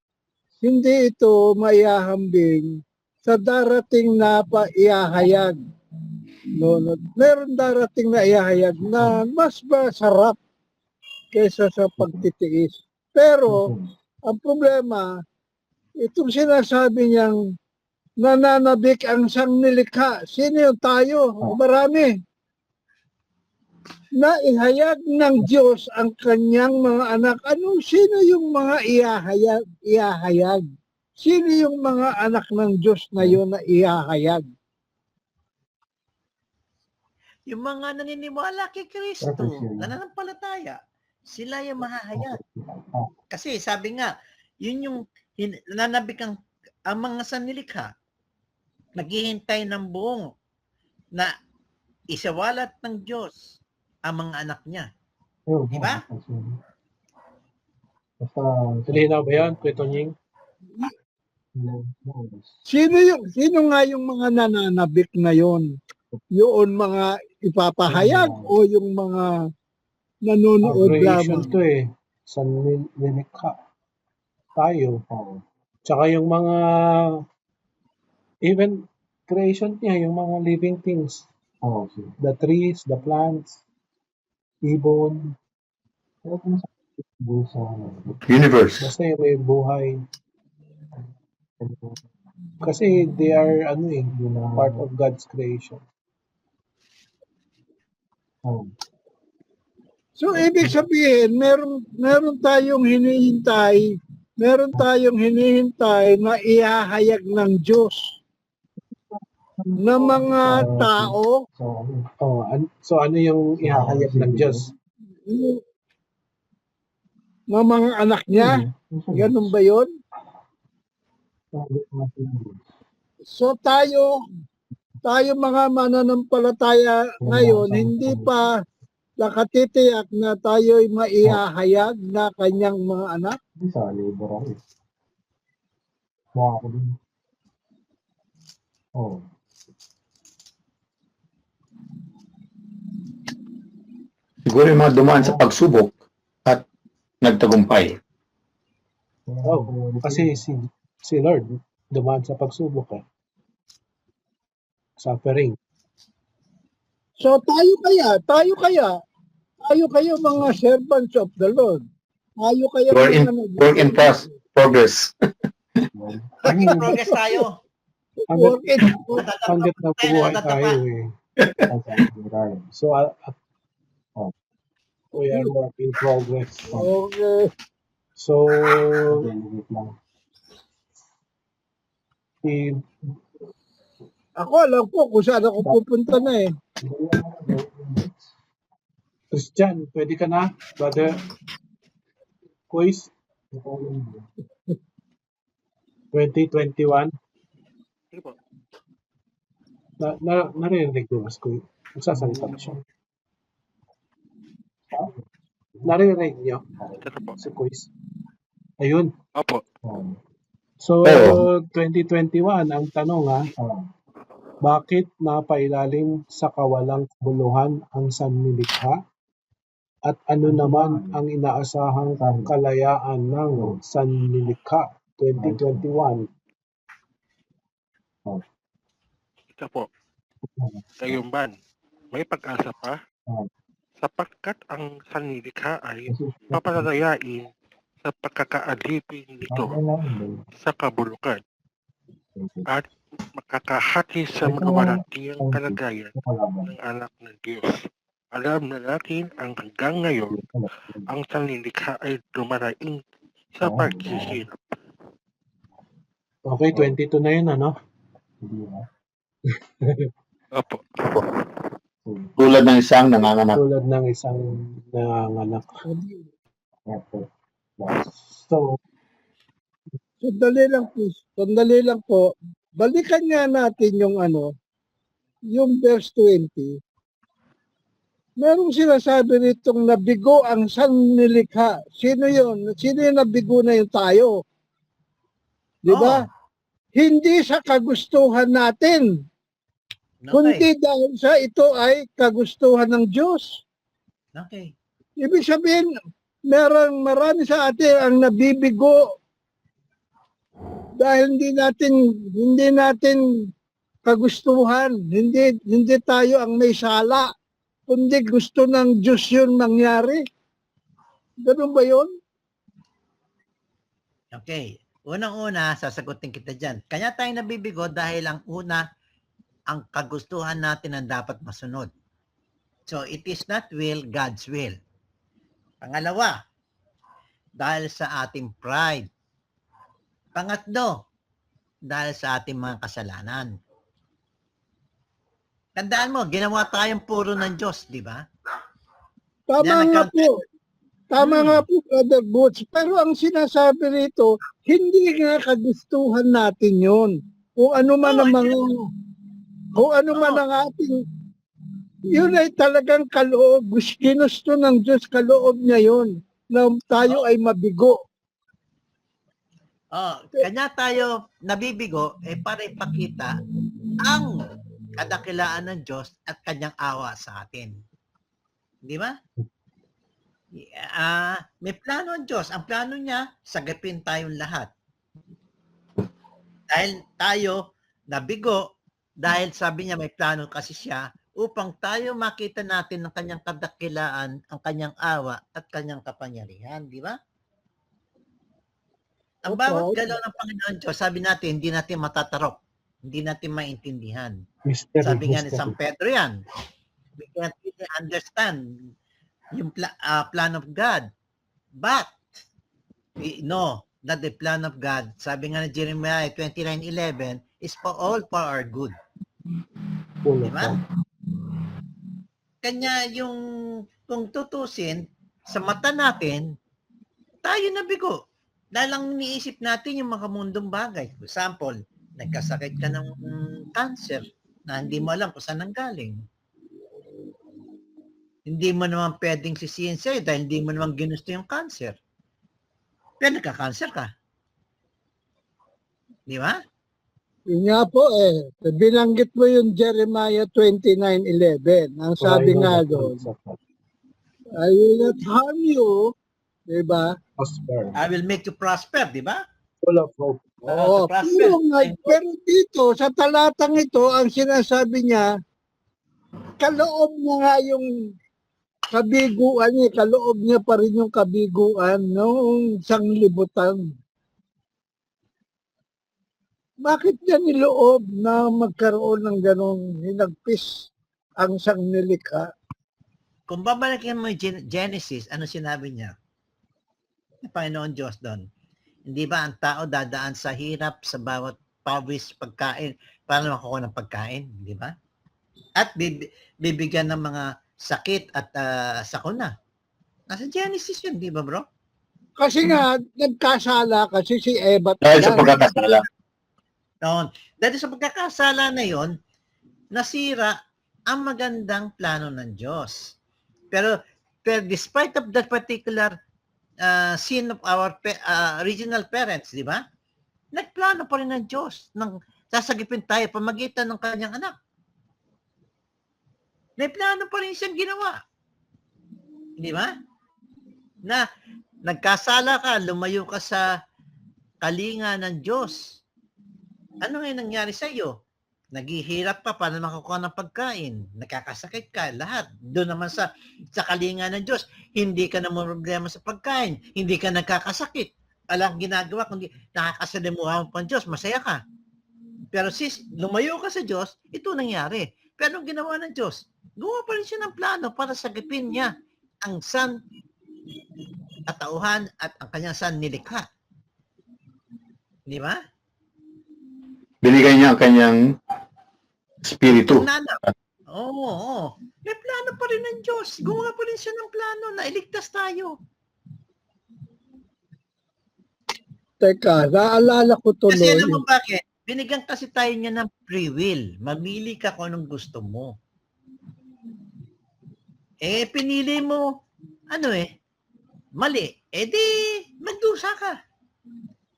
[SPEAKER 2] hindi ito maihahambing sa darating na paihahayag. No, meron darating na ihahayag na mas masarap kaysa sa pagtitiis. Pero ang problema, itong sinasabi niyang nananabik ang sangnilikha. Sino yung tayo? Marami. Naihayag ng Diyos ang kanyang mga anak. Sino yung mga ihahayag? Sino yung mga anak ng Diyos na yun na ihahayag?
[SPEAKER 4] Yung mga naniniwala kay Kristo, nananampalataya, sila yung mahahayag. Kasi sabi nga, yun yung nananabik ang mga sannilikha, naghihintay ng buong na isawalat ng Diyos ang mga anak niya. Diba?
[SPEAKER 1] Linaw ba yan, Kuya Tonying?
[SPEAKER 2] Sino nga yung mga nananabik na yon? Yung mga ipapahayag o yung mga nanonood
[SPEAKER 1] Creation
[SPEAKER 2] lamang?
[SPEAKER 1] to eh. Sannilikha. Tayo. Tsaka yung mga even creation niya, yung mga living things. The trees, the plants, ibon.
[SPEAKER 3] Universe.
[SPEAKER 1] Basta yung may buhay. Kasi they are part of God's creation.
[SPEAKER 2] So, ibig sabihin, meron tayong hinihintay na ihahayag ng Diyos na mga tao.
[SPEAKER 1] So ano yung ihahayag ng Diyos?
[SPEAKER 2] Na mga anak niya. Ganun ba yun? So tayo mga mananampalataya ngayon, hindi pa nakatitiyak na tayo'y maihahayag na kanyang mga anak.
[SPEAKER 1] Sa labor ako eh. Mukha ko din. Oh.
[SPEAKER 3] Siguro yung mga dumaan sa pagsubok at nagtagumpay.
[SPEAKER 1] Oh, kasi si Lord dumaan sa pagsubok eh. Suffering.
[SPEAKER 2] So tayo kayo mga servants of the Lord. Tayo kaya
[SPEAKER 3] Work in progress.
[SPEAKER 4] Work in progress tayo.
[SPEAKER 2] Work in
[SPEAKER 1] Hanggat nabubuhay tayo eh. So, we are work in progress.
[SPEAKER 2] Okay.
[SPEAKER 1] So,
[SPEAKER 2] Ako alam ko kung saan ako pupunta na eh.
[SPEAKER 1] Christian, pwede ka na, brother? Quiz? 2021? Narinig mo, Mas Kuy? Magsasalita ba siya? Narinig niyo? Si Quiz? Ayun.
[SPEAKER 5] Opo.
[SPEAKER 1] So,
[SPEAKER 3] Oo.
[SPEAKER 1] 2021, ang tanong bakit napailalim sa kawalang kabuluhan ang sanlilikha? At ano naman ang inaasahang kalayaan ng sanlilikha 2021?
[SPEAKER 5] Ito po. Gayunman, may pag-asa pa sapagkat ang sanlilikha ay papalalayain sa pagkakaalipin nito sa kabulukan at makakahati sa magawarantiang kalagayan ng anak ng Diyos. Alam na natin ang hanggang ngayon ang sanlilikha ay dumaraing sa pagsisirap.
[SPEAKER 1] Okay, 22 na yun, ano?
[SPEAKER 5] Opo.
[SPEAKER 3] Tulad ng isang nanganganak.
[SPEAKER 1] Tulad ng isang nanganganak. So,
[SPEAKER 2] Sandali lang po. Balikan nga natin yung verse 20. Merong sinasabi ritong nabigo ang sanlilikha. Sino yun? Sino yung nabigo na yun tayo? Di ba? Hindi sa kagustuhan natin, kundi dahil sa ito ay kagustuhan ng Diyos.
[SPEAKER 4] Okay.
[SPEAKER 2] Ibig sabihin, marami sa atin ang nabibigo dahil hindi natin kagustuhan, hindi tayo ang may sala, kundi gusto ng Diyos yun mangyari. Ganun ba yun?
[SPEAKER 4] Okay. Unang-una, sasagutin kita dyan. Kanya tayo nabibigo dahil ang ang kagustuhan natin ang dapat masunod. So, it is not will, God's will. Pangalawa, dahil sa ating pride. Pangatlo, dahil sa ating mga kasalanan. Tandaan mo, ginawa tayong puro ng Diyos, di ba?
[SPEAKER 2] Tama nga po, Brother Butch. Pero ang sinasabi rito, hindi nga kagustuhan natin yun. Kung ano man ang ating, yun ay talagang kaloob. Ginusto ng Diyos, kaloob niya yun, na tayo ay mabigo.
[SPEAKER 4] Kanya tayo nabibigo para ipakita ang kadakilaan ng Diyos at kanyang awa sa atin. Di ba? May plano ang Diyos. Ang plano niya, sagapin tayong lahat. Dahil tayo nabigo, dahil sabi niya may plano kasi siya, upang tayo makita natin ang kanyang kadakilaan, ang kanyang awa, at kanyang kapangyarihan. Di ba? Ang bawat galaw ng Panginoon Diyos, sabi natin, hindi natin matatarok. Hindi natin maintindihan. Sabi nga ni San Pedro yan, we can't really understand yung plan of God. But, we know that the plan of God, sabi nga ni Jeremiah 29:11, is all for our good. Diba? Kanya kung tutusin, sa mata natin, tayo nabigo. Dahil lang iniisip natin yung mga mundong bagay. For example, nagkasakit ka ng cancer na hindi mo alam kung saan nanggaling. Hindi mo naman pwedeng sisihin sa'yo dahil hindi mo naman ginusto yung cancer. Pero nagka-cancer ka. Di ba?
[SPEAKER 2] Yun nga po binanggit mo yung Jeremiah 29:11. Ang sabi nga doon, I will not harm you, di ba?
[SPEAKER 1] Prosper.
[SPEAKER 4] I will make you prosper, di ba?
[SPEAKER 1] Full of hope.
[SPEAKER 2] Oo,
[SPEAKER 4] to prosper.
[SPEAKER 2] pero dito, sa talatang ito, ang sinasabi niya, kaloob niya nga yung kabiguan niya, kaloob niya pa rin yung kabiguan noong sanglibutan. Bakit niya niloob na magkaroon ng ganong hinagpis ang sangnilikha?
[SPEAKER 4] Kung babalikin mo yung Genesis, ano sinabi niya? Yung Panginoon Diyos doon. Hindi ba ang tao dadaan sa hirap sa bawat pawis pagkain para makuha ng pagkain, di ba? At bibigyan ng mga sakit at sakuna. Nasa Genesis yun, di ba bro?
[SPEAKER 2] Kasi nga, nagkasala kasi si Eva.
[SPEAKER 3] Dahil sa pagkakasala.
[SPEAKER 4] Noon. Dahil sa pagkakasala na yon, nasira ang magandang plano ng Diyos. Pero despite of that particular sin of our original parents, di ba? Nagplano pa rin ng Diyos nang sasagipin tayo pamagitan ng kanyang anak. May plano pa rin siyang ginawa. Di ba? Na nagkasala ka, lumayo ka sa kalinga ng Diyos. Ano ngayon nangyari sa iyo? Naghihirap pa para makakuha ng pagkain. Nakakasakit ka, lahat. Doon naman sa kalinga ng Diyos, hindi ka na problema sa pagkain. Hindi ka nagkakasakit. Alang ginagawa, kundi nakakasalimuha mo pa ang Diyos, masaya ka. Pero sis, lumayo ka sa Diyos, ito nangyari. Pero anong ginawa ng Diyos? Gumawa pa rin siya ng plano para sagipin niya ang katauhan at ang kanyang nilikha. Di ba?
[SPEAKER 3] Binigay niya ang kanyang spiritu.
[SPEAKER 4] Oo. May plano pa rin ng Diyos. Gumawa pa rin siya ng plano na iligtas tayo.
[SPEAKER 2] Teka, naalala ko tuloy.
[SPEAKER 4] Kasi alam mo bakit? Binigyan kasi tayo niya ng free will. Mamili ka kung anong gusto mo. Pinili mo, mali. Di, magdusa ka.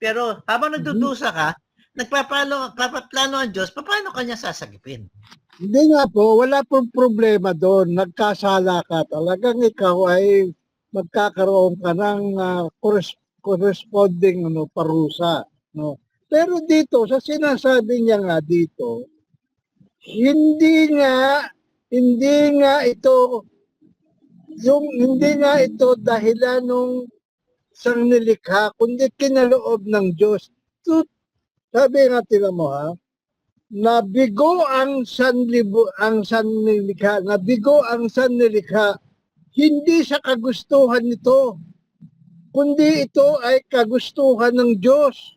[SPEAKER 4] Pero habang nagdudusa ka, nagpaplano ang Diyos, paano kanya sasagipin?
[SPEAKER 2] Hindi nga po, wala pong problema doon. Nagkasala ka. Talagang ikaw ay magkakaroon ka ng corresponding parusa. No? Pero dito, sa sinasabi niya nga dito, hindi nga ito dahilan ng sangnilikha, kundi kinaloob ng Diyos. So, sabi nga tila mo nabigo ang sannilikha, hindi sa kagustuhan nito, kundi ito ay kagustuhan ng Diyos.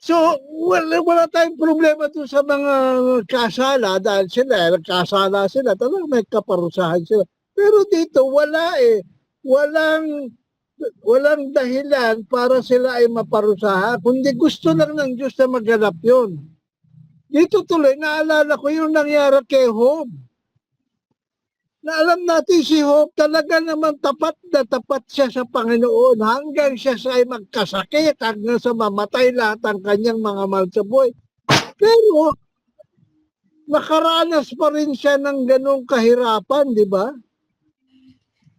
[SPEAKER 2] So, wala tayong problema doon sa mga kasala dahil nagkasala sila, talagang may kaparusahan sila. Pero dito, walang dahilan para sila ay maparusahan, kundi gusto lang ng Diyos na maganap yun. Dito tuloy, naalala ko yung nangyari kay Job. Na alam natin si Job talaga naman tapat na tapat siya sa Panginoon hanggang siya ay magkasakit, hanggang sa mamatay lahat ang kanyang mga mahal sa buhay. Pero, nakaranas pa rin siya ng ganong kahirapan, di ba?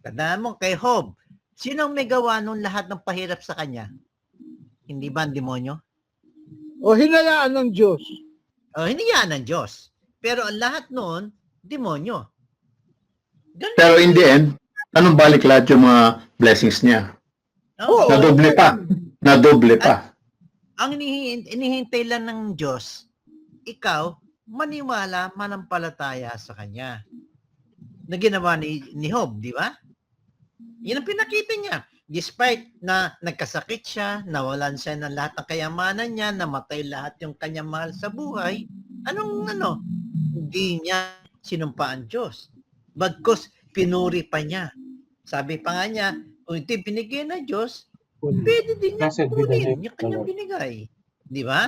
[SPEAKER 4] Tandaan mo, kay Job, sinong may gawa nung lahat ng pahirap sa kanya? Hindi ba ang demonyo?
[SPEAKER 2] O hinayaan ng Diyos?
[SPEAKER 4] Hindi yan ng Diyos. Pero ang lahat noon, demonyo. Ganun.
[SPEAKER 3] Pero in the end, anong balik lahat yung mga blessings niya?
[SPEAKER 4] Oo.
[SPEAKER 3] Nadoble pa.
[SPEAKER 4] Ang inihintay lang ng Diyos, ikaw, maniwala, manampalataya sa Kanya. Na ginawa ni Job, di ba? Yan ang pinakita niya. Despite na nagkasakit siya, nawalan siya ng lahat ng kayamanan niya, namatay lahat yung kanyang mahal sa buhay, hindi niya sinumpa ang Diyos. Bagkus, pinuri pa niya. Sabi pa nga niya, kung ito binigay ng Diyos, pwede din niya kunin yung kanyang binigay. Di ba?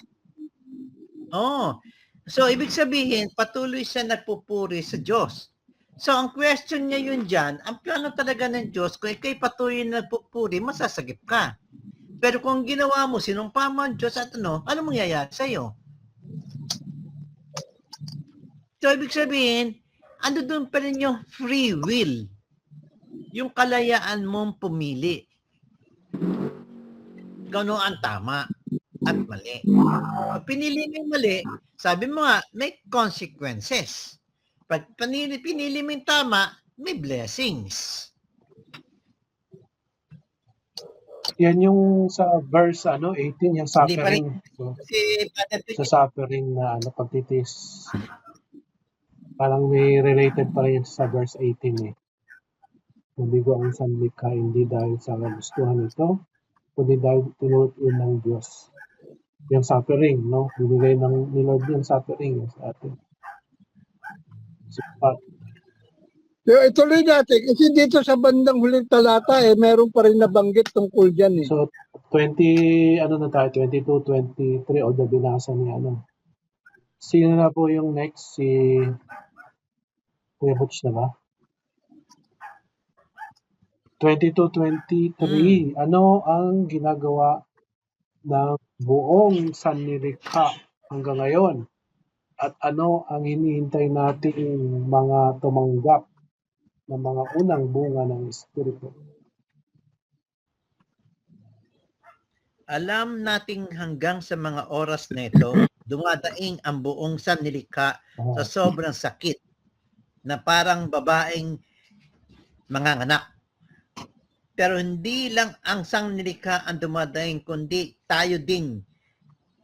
[SPEAKER 4] Oh. So, ibig sabihin, patuloy siya nagpupuri sa Diyos. So, ang question niya yun dyan, ang plano talaga ng Diyos, kung ikay patuloy na nagpupuri, masasagip ka. Pero kung ginawa mo, sinumpa mo ang Diyos at ano mangyayari sa'yo? So, ibig sabihin, ando doon pa rin yung free will. Yung kalayaan mong pumili. Gano'n ang tama at mali. Pag pinili mo yung mali, sabi mo nga, may consequences. Pag pinili mo yung tama, may blessings.
[SPEAKER 1] Yan yung sa verse 18, yung
[SPEAKER 4] Hindi pa rin
[SPEAKER 1] suffering. So,
[SPEAKER 4] kasi
[SPEAKER 1] sa suffering na pagtitis. Parang may related pa rin sa verse 18 eh. Nabigo ang sanlikha hindi dahil sa kagustuhan nito, kundi dahil tinuruin ng Diyos. Yung suffering, no? Bibigay ni Lord yung suffering sa atin. So,
[SPEAKER 2] So, ituloy natin. Kasi dito sa bandang huling talata, meron pa rin nabanggit tungkol dyan.
[SPEAKER 1] so 22, 23, although binasa niya, Sino na po yung next? Si Kuya Butch na ba? 22-23. Ano ang ginagawa ng buong sanlilikha hanggang ngayon? At ano ang hinihintay nating mga tumanggap ng mga unang bunga ng Espiritu?
[SPEAKER 4] Alam nating hanggang sa mga oras na ito, dumadaing ang buong sanlilikha sa sobrang sakit na parang babaeng manganganak. Pero hindi lang ang sanlilikha ang dumadaing, kundi tayo din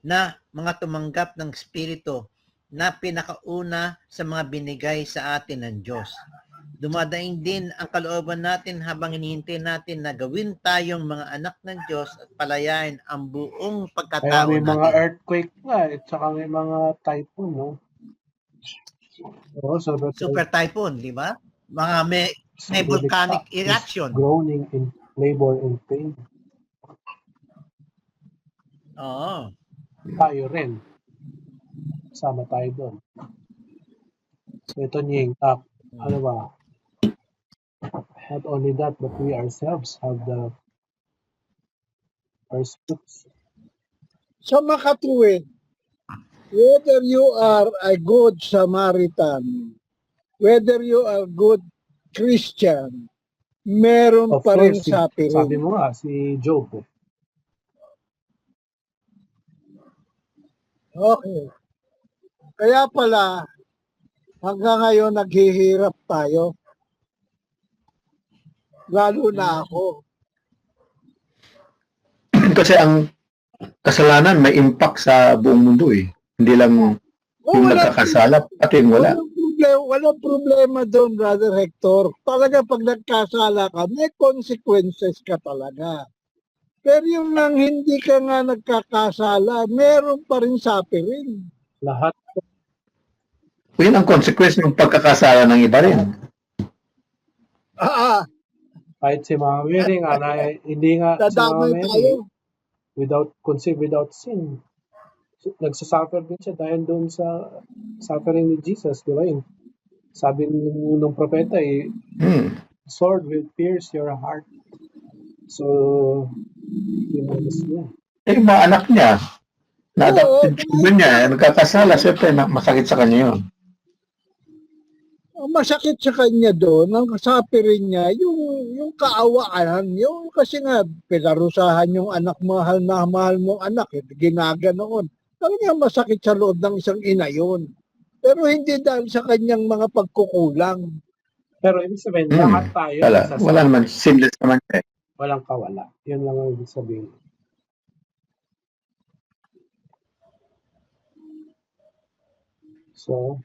[SPEAKER 4] na mga tumanggap ng Espiritu na pinakauna sa mga binigay sa atin ng Diyos. Dumadaing din ang kalooban natin habang hinihintay natin na gawin tayong mga anak ng Diyos at palayain ang buong
[SPEAKER 1] Kaya
[SPEAKER 4] pagkatao
[SPEAKER 1] may
[SPEAKER 4] natin.
[SPEAKER 1] mga earthquake nga at saka may mga typhoon, no?
[SPEAKER 4] Super typhoon, di ba? Mga may volcanic eruption.
[SPEAKER 1] Groaning in labor and pain.
[SPEAKER 4] Oo.
[SPEAKER 1] Tayo rin. Sama tayo doon. So ito Nying, ano ba? Not only that, but we ourselves have the first fruits.
[SPEAKER 2] Sa makatuwid, whether you are a good Samaritan, whether you are good Christian, meron
[SPEAKER 1] Of
[SPEAKER 2] pa rin
[SPEAKER 1] course,
[SPEAKER 2] suffering.
[SPEAKER 1] sabi mo nga, si Job.
[SPEAKER 2] Okay. Kaya pala, hanggang ngayon naghihirap tayo. Lalo na ako.
[SPEAKER 3] Kasi ang kasalanan may impact sa buong mundo eh. Hindi lang yung nagkakasala, pati yung wala.
[SPEAKER 2] Walang problema doon, Brother Hector. Talaga pag nagkasala ka, may consequences ka talaga. Pero yung nang hindi ka nga nagkakasala, meron pa rin suffering.
[SPEAKER 1] Lahat.
[SPEAKER 3] Yun ang consequence ng pagkakasala ng iba rin.
[SPEAKER 1] Kahit si Mama Mary nga, hindi nga si Mama
[SPEAKER 2] Dadamay
[SPEAKER 1] Mary,
[SPEAKER 2] tayo.
[SPEAKER 1] conceived without sin. Nagsasuffer din siya dahil doon sa suffering ni Jesus, di ba yun? Sabi ng propeta sword will pierce your heart. So, yun niya.
[SPEAKER 3] Yung mga anak niya, na-adopted children niya, nagkakasala, siyempre masakit sa kanya yun.
[SPEAKER 2] Ang masakit sa kanya doon, ang suffering niya, yung kaawaan, yung kasi nga, pinarusahan yung anak, mahal mong anak, ginaganoon. Talagang masakit sa loob ng isang ina yun. Pero hindi dahil sa kanyang mga pagkukulang.
[SPEAKER 1] Pero ibig sabihin, lahat tayo.
[SPEAKER 3] Wala naman, sinless naman siya.
[SPEAKER 1] Walang kawala. Yun lang ang ibig sabihin.
[SPEAKER 2] So,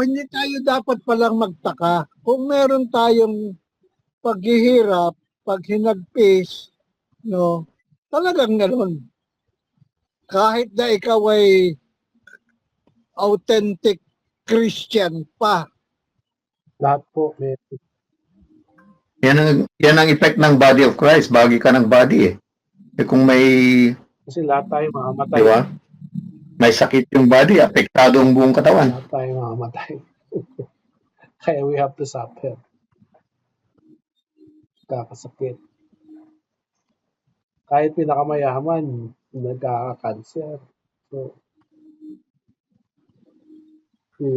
[SPEAKER 2] hindi tayo dapat palang magtaka. Kung meron tayong paghihirap, paghinagpis, no, talagang gano'n. Kahit na ikaw ay authentic Christian pa.
[SPEAKER 1] Lahat po.
[SPEAKER 3] Yan ang effect ng body of Christ. Bagi ka ng body eh. Kung may
[SPEAKER 1] Kasi lahat tayo mamamatay.
[SPEAKER 3] Di ba? May sakit yung body, apektado ang buong katawan.
[SPEAKER 1] Lahat tayo mamamatay. Kaya we have to suffer. Kakasakit. Kahit pinakamayaman, nagkaka-cancer. So,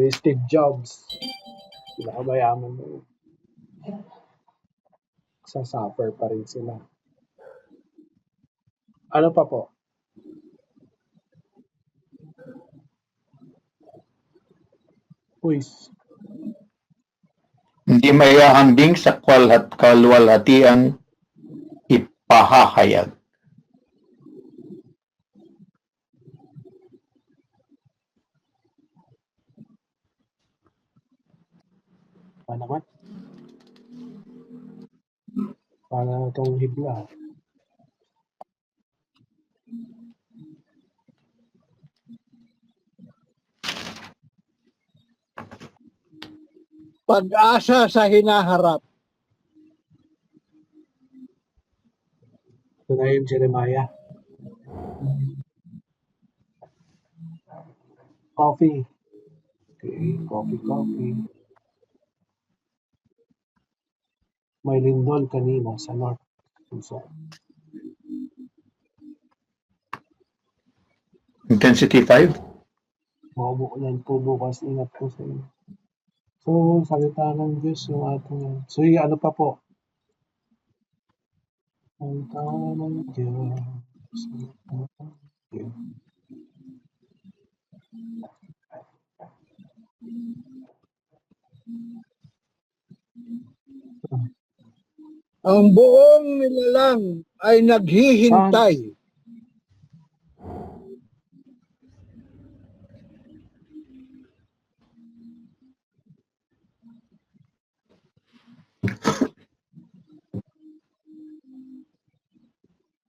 [SPEAKER 1] Steve Jobs, pinakamayaman mo yun. Sasuffer pa rin sila. Ano pa po? Quiz.
[SPEAKER 3] Hindi maihahambing sa kalwalhatiang ipahahayag.
[SPEAKER 1] Pa naman? Para itong hibla.
[SPEAKER 2] Pag-asa sa hinaharap.
[SPEAKER 1] Ito na yung Jeremiah. Coffee. Okay, coffee. May lindol kanina sa North Luzon.
[SPEAKER 3] Intensity 5.
[SPEAKER 1] Mauulan po bukas. Ingat po sa inyo. So, salita ng Diyos yung ating... So, ano pa po? Salita ng Diyos. Salita ng Diyos.
[SPEAKER 2] Ang buong nilalang ay naghihintay.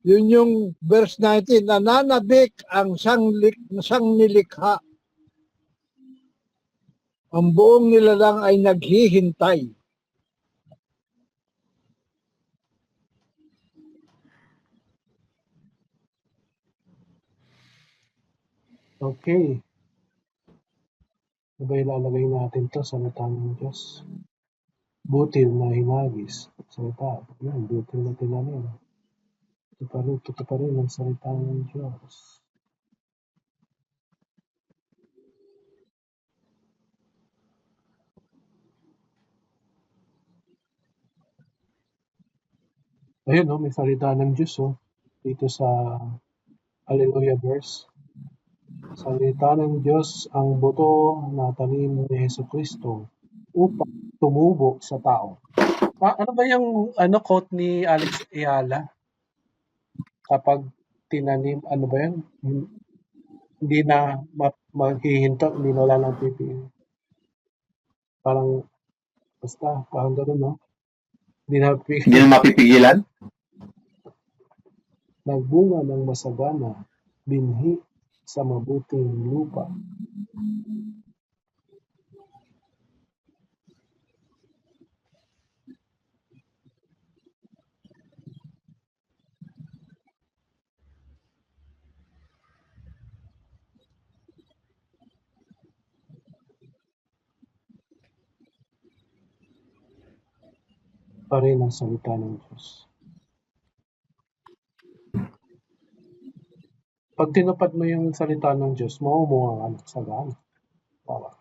[SPEAKER 2] Yun yung verse 19, nananabik ang sangnilikha. Ang buong nilalang ay naghihintay.
[SPEAKER 1] Okay. Diba ilalagay natin to sa salita ng Diyos? Butil na hinagis. Salita. Yan, butil na tinanim. Ito pa rin ang salita ng Diyos. Ayun, may salita ng Diyos, dito sa Hallelujah verse. Salita ng Diyos ang buto na tanim ni Jesucristo upang tumubo sa tao. Ano ba yung quote ni Alex Ayala? Kapag tinanim, ano ba yan? Hindi na maghihinto, hindi na wala nang pipili. Parang, basta, parang gano'n, no? Hindi na
[SPEAKER 3] mapipigilan?
[SPEAKER 1] Nagbunga ng masagana, binhi sa mabuting lupa. Pa rin ang salita ng Diyos. Pag tinupad mo yung salita ng Diyos, maumuha ka ng sagana. Para.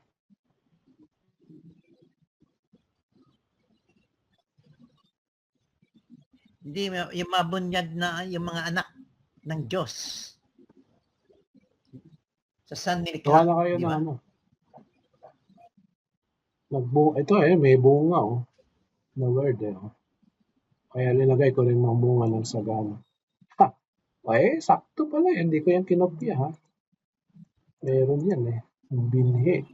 [SPEAKER 4] Hindi, yung mabunyag na yung mga anak ng Diyos. Sa sannilikha.
[SPEAKER 1] Gawa na kayo
[SPEAKER 4] diba?
[SPEAKER 1] na ito may bunga na word Kaya nilagay ko rin mga bunga ng sagana. Sakto pala hindi ko yan kinopya Meron yan binhi.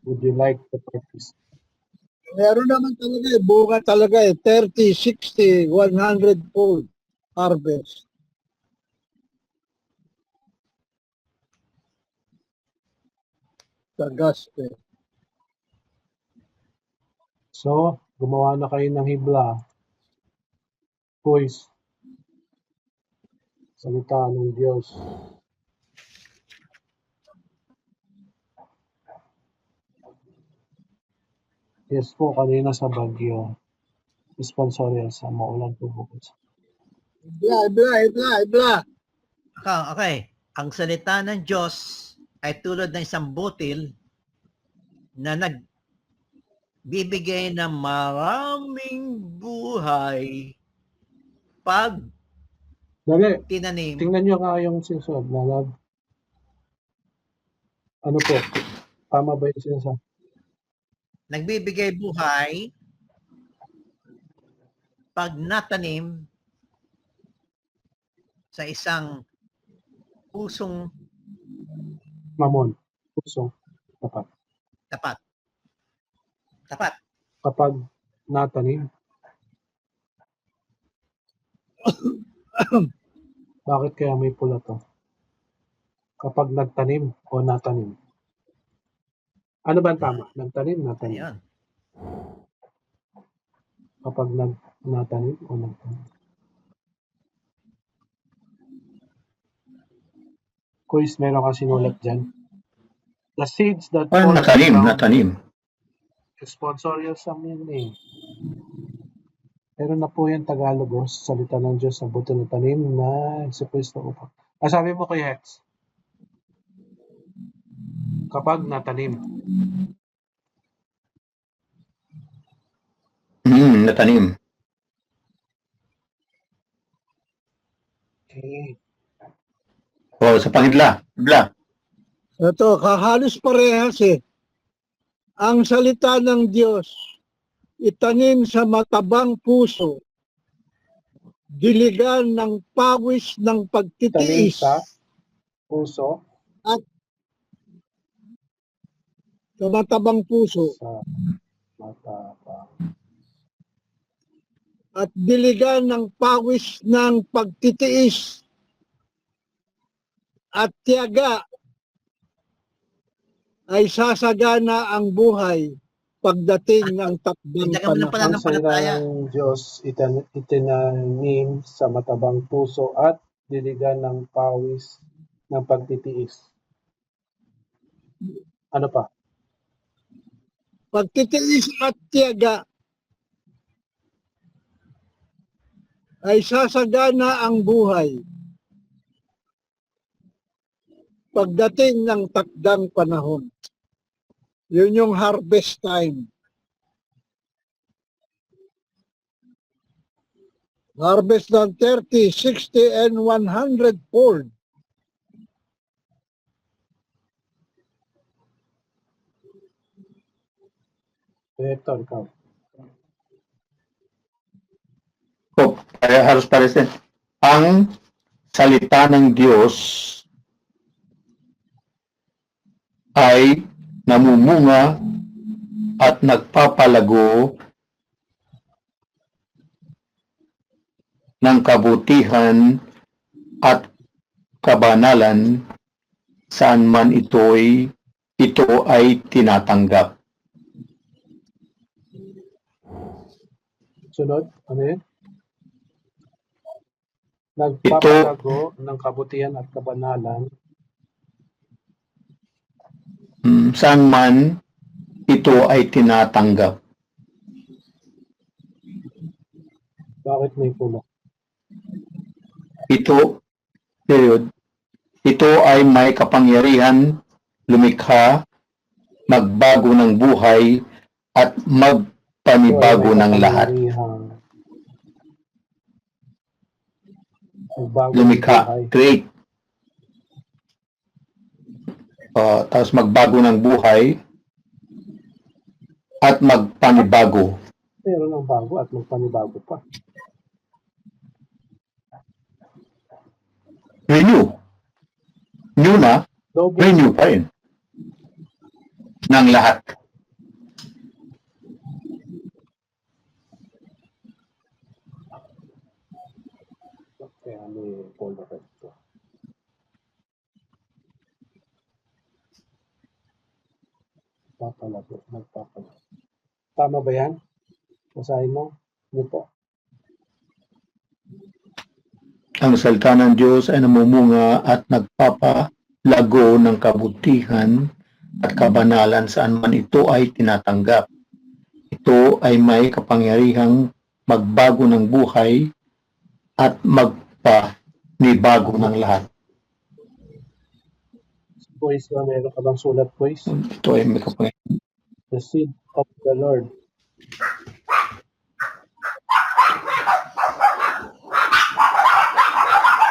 [SPEAKER 1] Would you like to practice?
[SPEAKER 2] Meron naman talaga bunga talaga 30, 60, 100 fold harvest. Sa gospel.
[SPEAKER 1] So, gumawa na kayo ng hibla. Quiz. Salita ng Diyos. Yes po, kanina sa Baguio. Sponsor yan sa maulan po bukas.
[SPEAKER 2] Ibla.
[SPEAKER 4] Okay. Ang salita ng Diyos ay tulad ng isang butil na nagbibigay ng maraming buhay pag
[SPEAKER 1] Dali,
[SPEAKER 4] tinanim.
[SPEAKER 1] tingnan nyo nga yung sinusunod na ano po, tama ba yung sinasabi?
[SPEAKER 4] Nagbibigay buhay pag natanim sa isang pusong
[SPEAKER 1] Mamon, puso, tapat.
[SPEAKER 4] tapat.
[SPEAKER 1] Kapag natanim. Bakit kaya may pula to? Kapag nagtanim o natanim? Ano ba ang tama? Nagtanim, natanim.
[SPEAKER 4] Ayun.
[SPEAKER 1] Kapag natanim o nagtanim. Quiz, meron ka sinulat dyan. The seeds that fall on the ground.
[SPEAKER 3] Natanim.
[SPEAKER 1] Sponsor yun sa yun eh. Pero na po yan Tagalog, salita ng Diyos sa buto ng tanim na si Kristo upang. Sabi mo kay Hex, kapag natanim.
[SPEAKER 3] Natanim.
[SPEAKER 1] Okay.
[SPEAKER 3] Sa pangidla.
[SPEAKER 2] Ito, halos parehas eh. Ang salita ng Diyos, itanim sa matabang puso, diligan ng pawis ng
[SPEAKER 1] Tanim
[SPEAKER 2] pagtitiis.
[SPEAKER 1] sa puso.
[SPEAKER 2] Sa matabang puso.
[SPEAKER 1] Sa matabang.
[SPEAKER 2] At diligan ng pawis ng pagtitiis. At tiyaga ay sasagana ang buhay pagdating ng takdang
[SPEAKER 4] Dagdagan mo ng
[SPEAKER 2] panahon.
[SPEAKER 1] Ang salita
[SPEAKER 4] pananampalataya.
[SPEAKER 1] ng Diyos itinanim sa matabang puso at diligan ng pawis ng pagtitiis. Ano pa?
[SPEAKER 2] Pagtitiis at tiyaga ay sasagana ang buhay pagdating ng takdang panahon. Yun yung harvest time. Harvest ng 30, 60, and 100 fold.
[SPEAKER 1] Ito, ikaw.
[SPEAKER 3] Halos pares din. Ang salita ng Diyos ay namumunga at nagpapalago ng kabutihan at kabanalan saan man ito ay tinatanggap.
[SPEAKER 1] Sunod, ano yun? Nagpapalago ng kabutihan at kabanalan.
[SPEAKER 3] Saan man ito ay tinatanggap.
[SPEAKER 1] Bakit may pula?
[SPEAKER 3] Ito ay may kapangyarihan lumikha, magbago ng buhay, at magpanibago ng lahat. Lumikha, create. Tapos magbago ng buhay at magpanibago.
[SPEAKER 1] Meron ng bago at magpanibago pa.
[SPEAKER 3] Renew. New na, renew pa rin. Ng lahat.
[SPEAKER 1] Kaya may polarized to. Magpapalago. Tama ba yan? Basahin mo? Ano po?
[SPEAKER 3] Ang salita ng Diyos ay namumunga at nagpapalago ng kabutihan at kabanalan saan man ito ay tinatanggap. Ito ay may kapangyarihang magbago ng buhay at magpanibago ng lahat.
[SPEAKER 1] Boys, meron ka bang sulat, boys?
[SPEAKER 3] Ito ay may kapangyarihan.
[SPEAKER 1] The seed of the Lord.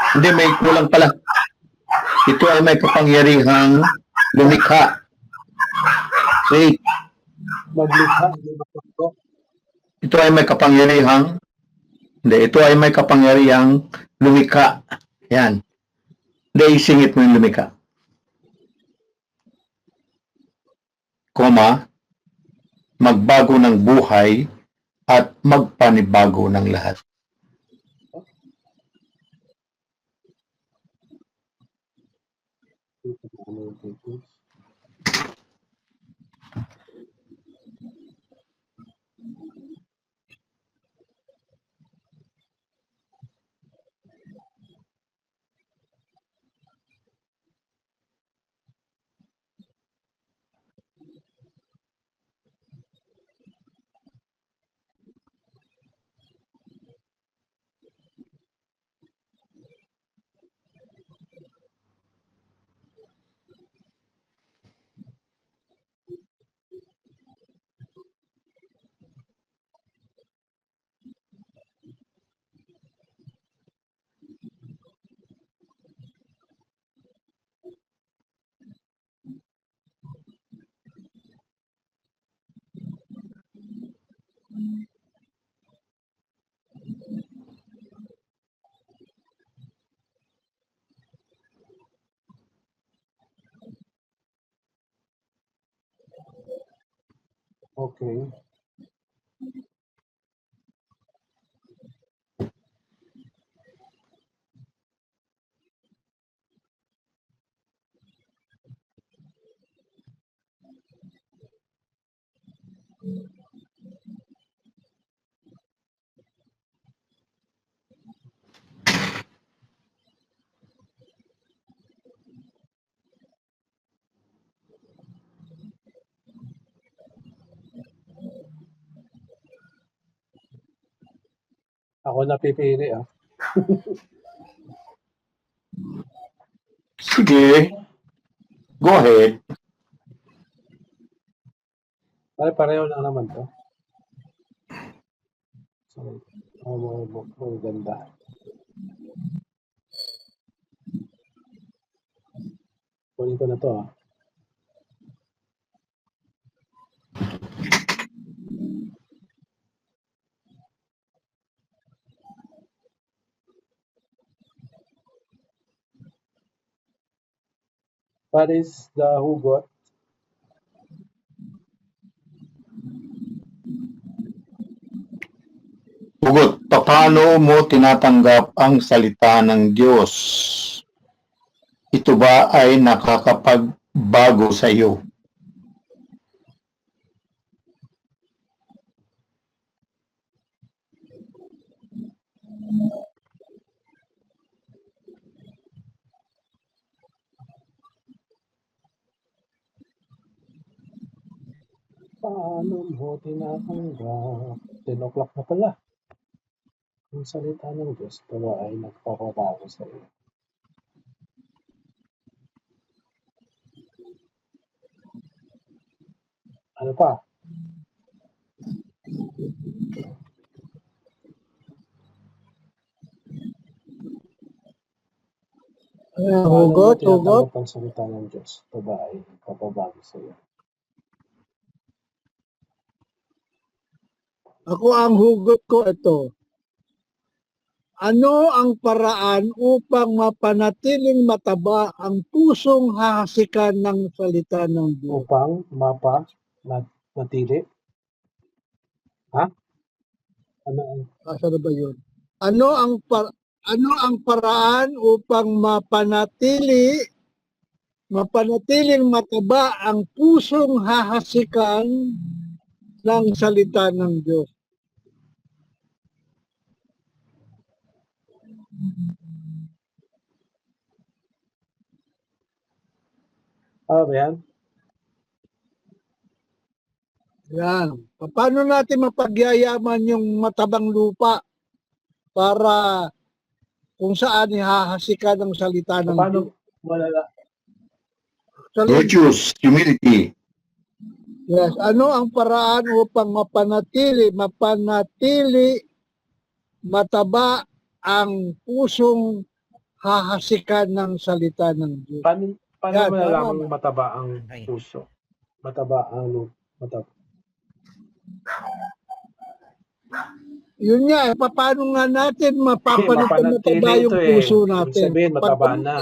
[SPEAKER 3] Hindi, may kulang pala. Ito ay may kapangyarihang lumikha. Wait,
[SPEAKER 1] Maglikha, hindi magpakto.
[SPEAKER 3] ito ay may kapangyarihang, hindi, ito ay may kapangyarihang lumikha. Yan. Hindi, isingit mo yung lumikha. Koma, magbago ng buhay at magpanibago ng lahat.
[SPEAKER 1] Okay. Ako napipili ah.
[SPEAKER 3] Sige, go ahead.
[SPEAKER 1] Pareho lang naman to. So, ganda. Kunin ko na to ah. What is the hugot?
[SPEAKER 3] Hugot, paano mo tinatanggap ang salita ng Diyos? Ito ba ay nakakapagbago sa iyo?
[SPEAKER 1] Paano mo tinatanggap? 10 o'clock na pala. Ang salita ng Diyos, ito ba ay nagpapabago sa iyo? Ano pa?
[SPEAKER 2] Hugot, hugot.
[SPEAKER 1] Ang salita ng Diyos, ito ba ay nagpapabago sa iyo?
[SPEAKER 2] Ako ang hugot ko ito. Ano ang paraan upang mapanatiling mataba ang pusong hahasikan ng salita ng Diyos?
[SPEAKER 1] Upang matili? Ha? Ano?
[SPEAKER 2] Asa na ba yun? Ano ang paraan upang mapanatiling mataba ang pusong hahasikan ng salita ng Diyos?
[SPEAKER 1] Ba yan?
[SPEAKER 2] Yan. Paano natin mapagyayaman yung matabang lupa para kung saan ihahasikan ng salita ng Diyos?
[SPEAKER 1] Paano malala?
[SPEAKER 3] Virtues, humility,
[SPEAKER 2] Yes. Ano ang paraan upang mapanatili mataba ang pusong hahasikan ng salita ng Diyos?
[SPEAKER 1] Paano
[SPEAKER 2] Yan,
[SPEAKER 1] malalamang
[SPEAKER 2] tama.
[SPEAKER 1] mataba ang
[SPEAKER 4] Okay.
[SPEAKER 1] puso? Mataba ang mataba.
[SPEAKER 2] Yun nga, paano nga natin mapapanatili
[SPEAKER 1] mapanatili
[SPEAKER 2] mataba yung
[SPEAKER 1] ito
[SPEAKER 2] puso
[SPEAKER 1] Ibig
[SPEAKER 2] natin?
[SPEAKER 1] sabihin, mataba na.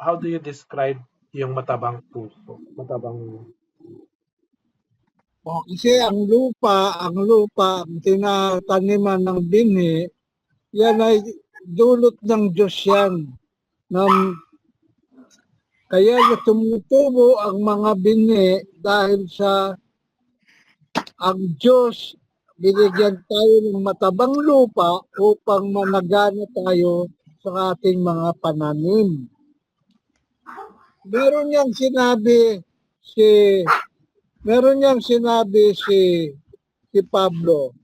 [SPEAKER 1] How do you describe yung matabang puso? Matabang...
[SPEAKER 2] O, kasi ang lupa, ang tinataniman ng binhi, yan ay dulot ng Diyos yan. Kaya tumutubo ang mga binhi dahil sa ang Diyos binigyan tayo ng matabang lupa upang managana tayo sa ating mga pananim. Meron niyang sinabi si Pablo.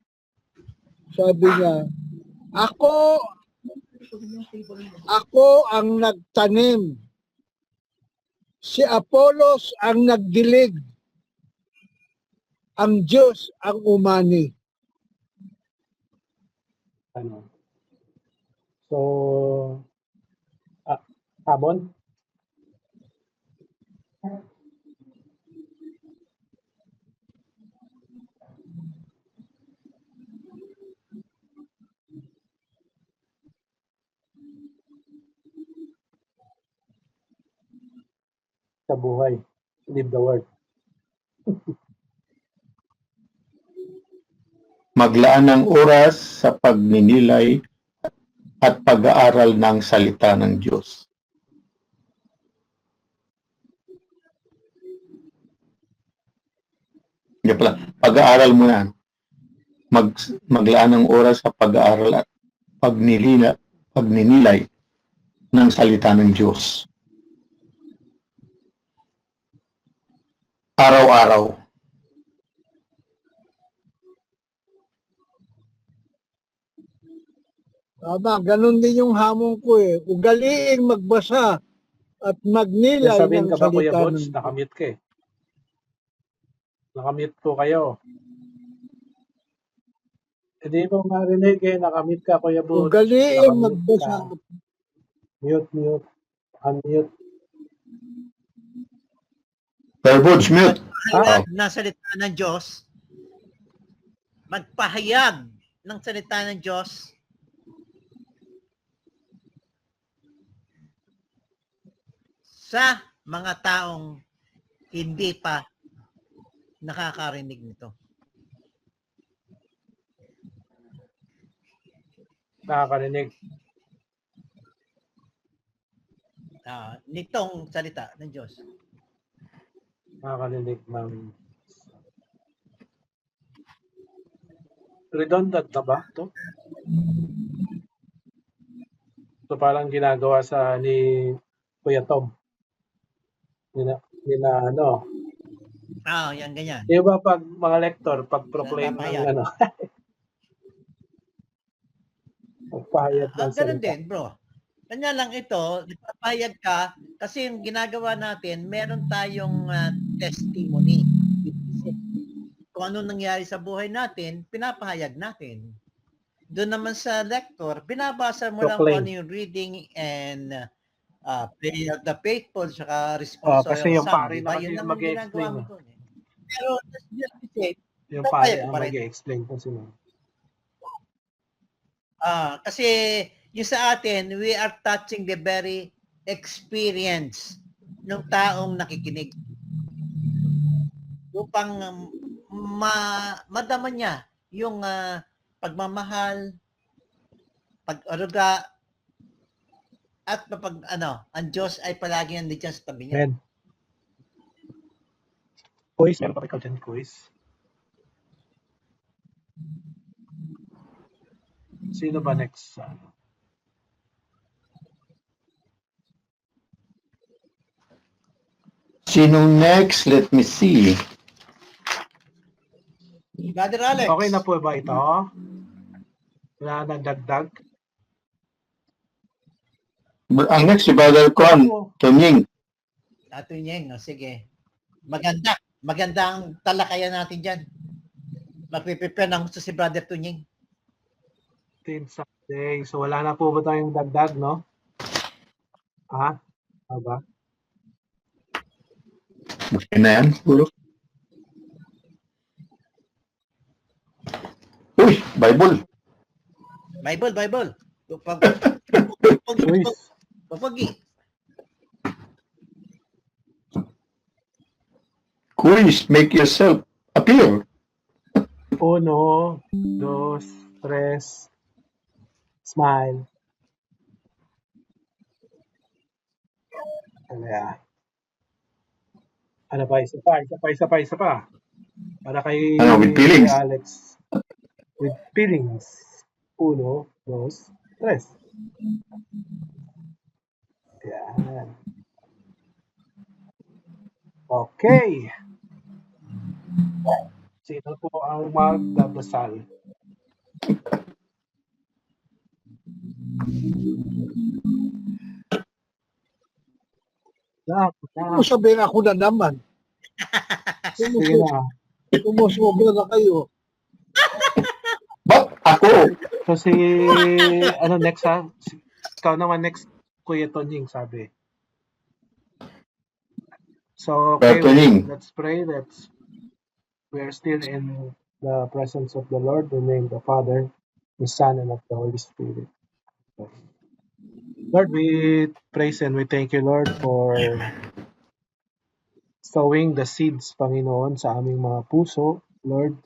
[SPEAKER 2] Sabi niya, ako ang nagtanim. Si Apollos ang nagdilig. Ang Diyos ang umani.
[SPEAKER 1] Ano? So, Amon? Sa buhay. Live the word.
[SPEAKER 3] maglaan ng oras sa pagninilay at pag-aaral ng salita ng Diyos. Hindi pala, pag-aaral mo yan. Maglaan ng oras sa pag-aaral at pagninilay ng salita ng Diyos. Araw-araw.
[SPEAKER 2] Tama, ganun din yung hamon ko eh. Ugaliing magbasa at magnilay
[SPEAKER 1] Sabihin
[SPEAKER 2] ng
[SPEAKER 1] ka ba, Kuya
[SPEAKER 2] salita
[SPEAKER 1] Bots?
[SPEAKER 2] ng
[SPEAKER 1] Nakamute ka eh. Nakamute po kayo. Hindi mo marinig eh. Nakamute ka, Kuya Bots.
[SPEAKER 2] Ugaliing
[SPEAKER 1] Nakamute
[SPEAKER 2] magbasa.
[SPEAKER 1] ka. Mute. Unmute.
[SPEAKER 3] Verbods, mute.
[SPEAKER 4] Magpahayag ng salita ng Diyos. Magpahayag ng salita ng Diyos. Sa mga taong hindi pa nakakarinig nito.
[SPEAKER 1] Nakakarinig.
[SPEAKER 4] Nitong salita ng Diyos.
[SPEAKER 1] Nakakarinig ng... Redundant na ba ito? So parang ginagawa sa ni Kuya Tom.
[SPEAKER 4] Yan ganyan.
[SPEAKER 1] Di ba pag mga lektor, pag proclaim ng pagpahayag ng
[SPEAKER 4] Ganun
[SPEAKER 1] salita.
[SPEAKER 4] din, bro. Kanya lang ito, nagpapahayag ka kasi yung ginagawa natin, meron tayong testimony. Kung ano nangyari sa buhay natin, pinapahayag natin. Doon naman sa lector, binabasa mo lang kung ano yung reading and prayer of the faithful, saka response
[SPEAKER 1] Kasi yung
[SPEAKER 4] psalm,
[SPEAKER 1] pare
[SPEAKER 4] diba?
[SPEAKER 1] na kasi
[SPEAKER 4] Yun
[SPEAKER 1] yung
[SPEAKER 4] naman
[SPEAKER 1] mag-i-explain.
[SPEAKER 4] ginagawa mo doon. Pero just to say,
[SPEAKER 1] yung pare ang mag-i-explain po sila.
[SPEAKER 4] Kasi yung sa atin, we are touching the very experience ng taong nakikinig. Upang madama niya yung pagmamahal, pag-aruga, at ang Diyos ay palagi nandiyan sa tabi niya.
[SPEAKER 1] Amen. Quiz, meron pa ikaw dyan, quiz. Sino ba next?
[SPEAKER 3] Sinong next? Let me see.
[SPEAKER 4] Brother Alex.
[SPEAKER 1] Okay na po ba ito? Wala na dagdag?
[SPEAKER 3] Ang next si Brother Con, Tunying.
[SPEAKER 4] Ato Nyeng, sige. Maganda. Maganda ang talakayan natin dyan. Magpiprepare ng gusto si Brother Tunying.
[SPEAKER 1] Team Sunday. So wala na po ba tayong dagdag, no? Ha? Aba?
[SPEAKER 3] Okay na yan, puro. Uy, Bible.
[SPEAKER 4] Bible.
[SPEAKER 1] Uy,
[SPEAKER 4] Papagi.
[SPEAKER 3] Quiz, make yourself appear.
[SPEAKER 1] 1, 2, 3, smile. Ano yan? Ano ba? Isa pa. Para kay
[SPEAKER 3] Ano, with feelings?
[SPEAKER 1] kay Alex. With feelings. 1, 2, 3. Yan. Okay. Sino po ang magdadasal?
[SPEAKER 2] Kung sabihin ako na naman,
[SPEAKER 1] Sige na.
[SPEAKER 2] sumusobra na kayo.
[SPEAKER 3] Ba't ako?
[SPEAKER 1] So si, ano next ha? Ikaw naman next, Kuya Tonying, sabi. So, okay,
[SPEAKER 3] Tunying.
[SPEAKER 1] let's pray. We are still in the presence of the Lord, the name of the Father, the Son, and of the Holy Spirit. Lord, we praise and we thank you, Lord, for sowing the seeds, Panginoon, sa aming mga puso. Lord,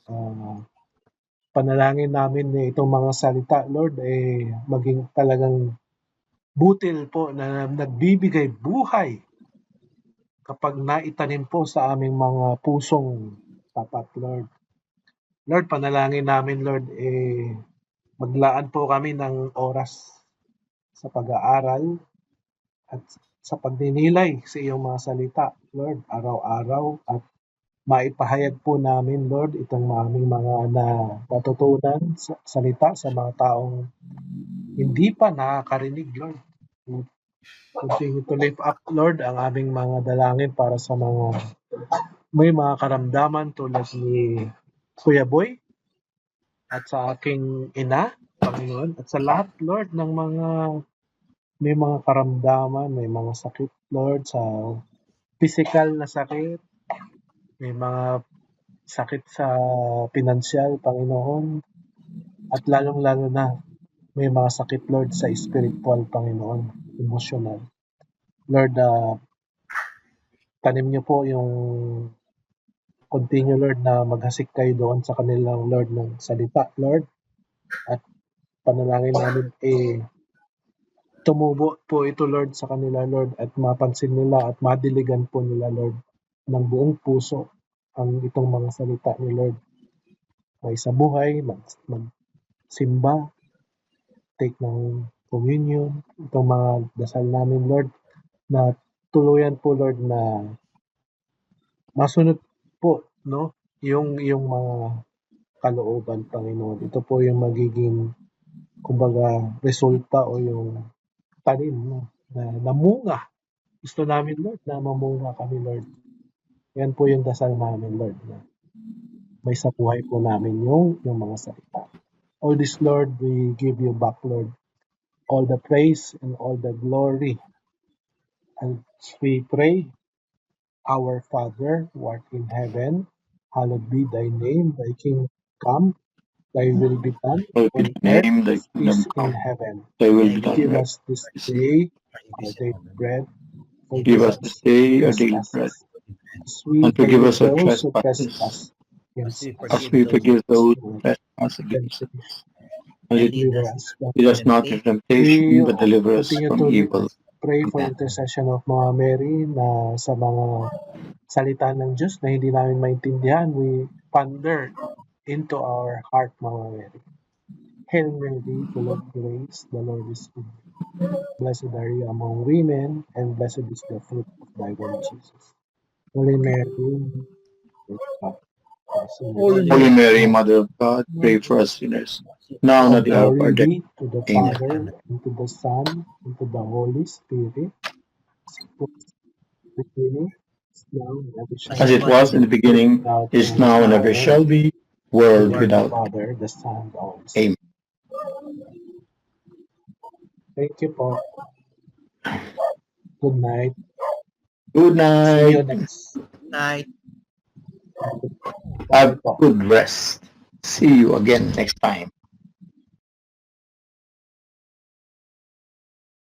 [SPEAKER 1] panalangin namin na itong mga salita, Lord, maging talagang butil po na nagbibigay buhay kapag naitanim po sa aming mga pusong tapat, Lord. Lord, panalangin namin, Lord, maglaan po kami ng oras sa pag-aaral at sa pagninilay sa iyong mga salita, Lord, araw-araw, at maipahayag po namin, Lord, itong aming mga natutunan sa salita sa mga taong hindi pa nakakarinig, Lord. Continue to lift up, Lord, ang aming mga dalangin para sa mga may mga karamdaman tulad ni Kuya Boy at sa aking ina, Panginoon, at sa lahat, Lord, ng mga may mga karamdaman, may mga sakit, Lord, sa physical na sakit, may mga sakit sa pinansyal, Panginoon, at lalong-lalo na may mga sakit, Lord, sa spiritual, Panginoon, emotional. Lord, tanim niyo po yung continue, Lord, na maghasik kayo doon sa kanilang, Lord, ng salita, Lord, at panalangin namin, tumubo po ito, Lord, sa kanila, Lord, at mapansin nila at madiligan po nila, Lord, ng buong puso ang itong mga salita ni Lord. May sa buhay, magsimba, take ng communion, itong mga dasal namin, Lord, na tuluyan po, Lord, na masunod po, no, yung mga kalooban, Panginoon. Ito po yung magiging, kumbaga, resulta o yung tanim, no, na namunga. Gusto namin, Lord, na mamunga kami, Lord. Yan po yung dasal namin, Lord, na may sa buhay po namin yung mga salita. All this, Lord, we give you back, Lord, all the praise and all the glory. And we pray, our Father, who art in heaven, hallowed be thy name, thy kingdom come, thy will be done on earth
[SPEAKER 3] Name thy
[SPEAKER 1] as it
[SPEAKER 3] kingdom
[SPEAKER 1] is in
[SPEAKER 3] come.
[SPEAKER 1] heaven.
[SPEAKER 3] Thy will be done.
[SPEAKER 1] Give us this day our daily bread.
[SPEAKER 3] Give us this day our daily bread.
[SPEAKER 1] As we
[SPEAKER 3] And forgive us our
[SPEAKER 1] those who
[SPEAKER 3] trespasses,
[SPEAKER 1] trespass against us.
[SPEAKER 3] as we forgive those who trespass against us. And
[SPEAKER 1] Deliver us from
[SPEAKER 3] lead us not into temptation, but deliver us
[SPEAKER 1] continue
[SPEAKER 3] from
[SPEAKER 1] to
[SPEAKER 3] evil.
[SPEAKER 1] pray for
[SPEAKER 3] Amen.
[SPEAKER 1] intercession of Mama Mary na sa mga salita ng Diyos na hindi namin maintindihan, we ponder into our heart, Mama Mary. Hail Mary, full of grace, the Lord is with you. Blessed are you among women, and blessed is the fruit of thy womb, Jesus. Holy Mary.
[SPEAKER 3] Holy Mary, Mother of God, pray for us sinners, now and at the hour of our
[SPEAKER 1] Glory
[SPEAKER 3] death.
[SPEAKER 1] be to the
[SPEAKER 3] Amen.
[SPEAKER 1] Father, and to the Son, and to the Holy Spirit, as it was in the beginning, is now, and ever shall
[SPEAKER 3] As it was in the beginning,
[SPEAKER 1] now,
[SPEAKER 3] is now, and ever shall be, world
[SPEAKER 1] the
[SPEAKER 3] without.
[SPEAKER 1] Father, the Son, the Holy Spirit.
[SPEAKER 3] Amen.
[SPEAKER 1] Thank you po. Good night.
[SPEAKER 3] Good
[SPEAKER 1] See you
[SPEAKER 3] night.
[SPEAKER 1] next.
[SPEAKER 4] Night.
[SPEAKER 3] Have good rest. See you again next time.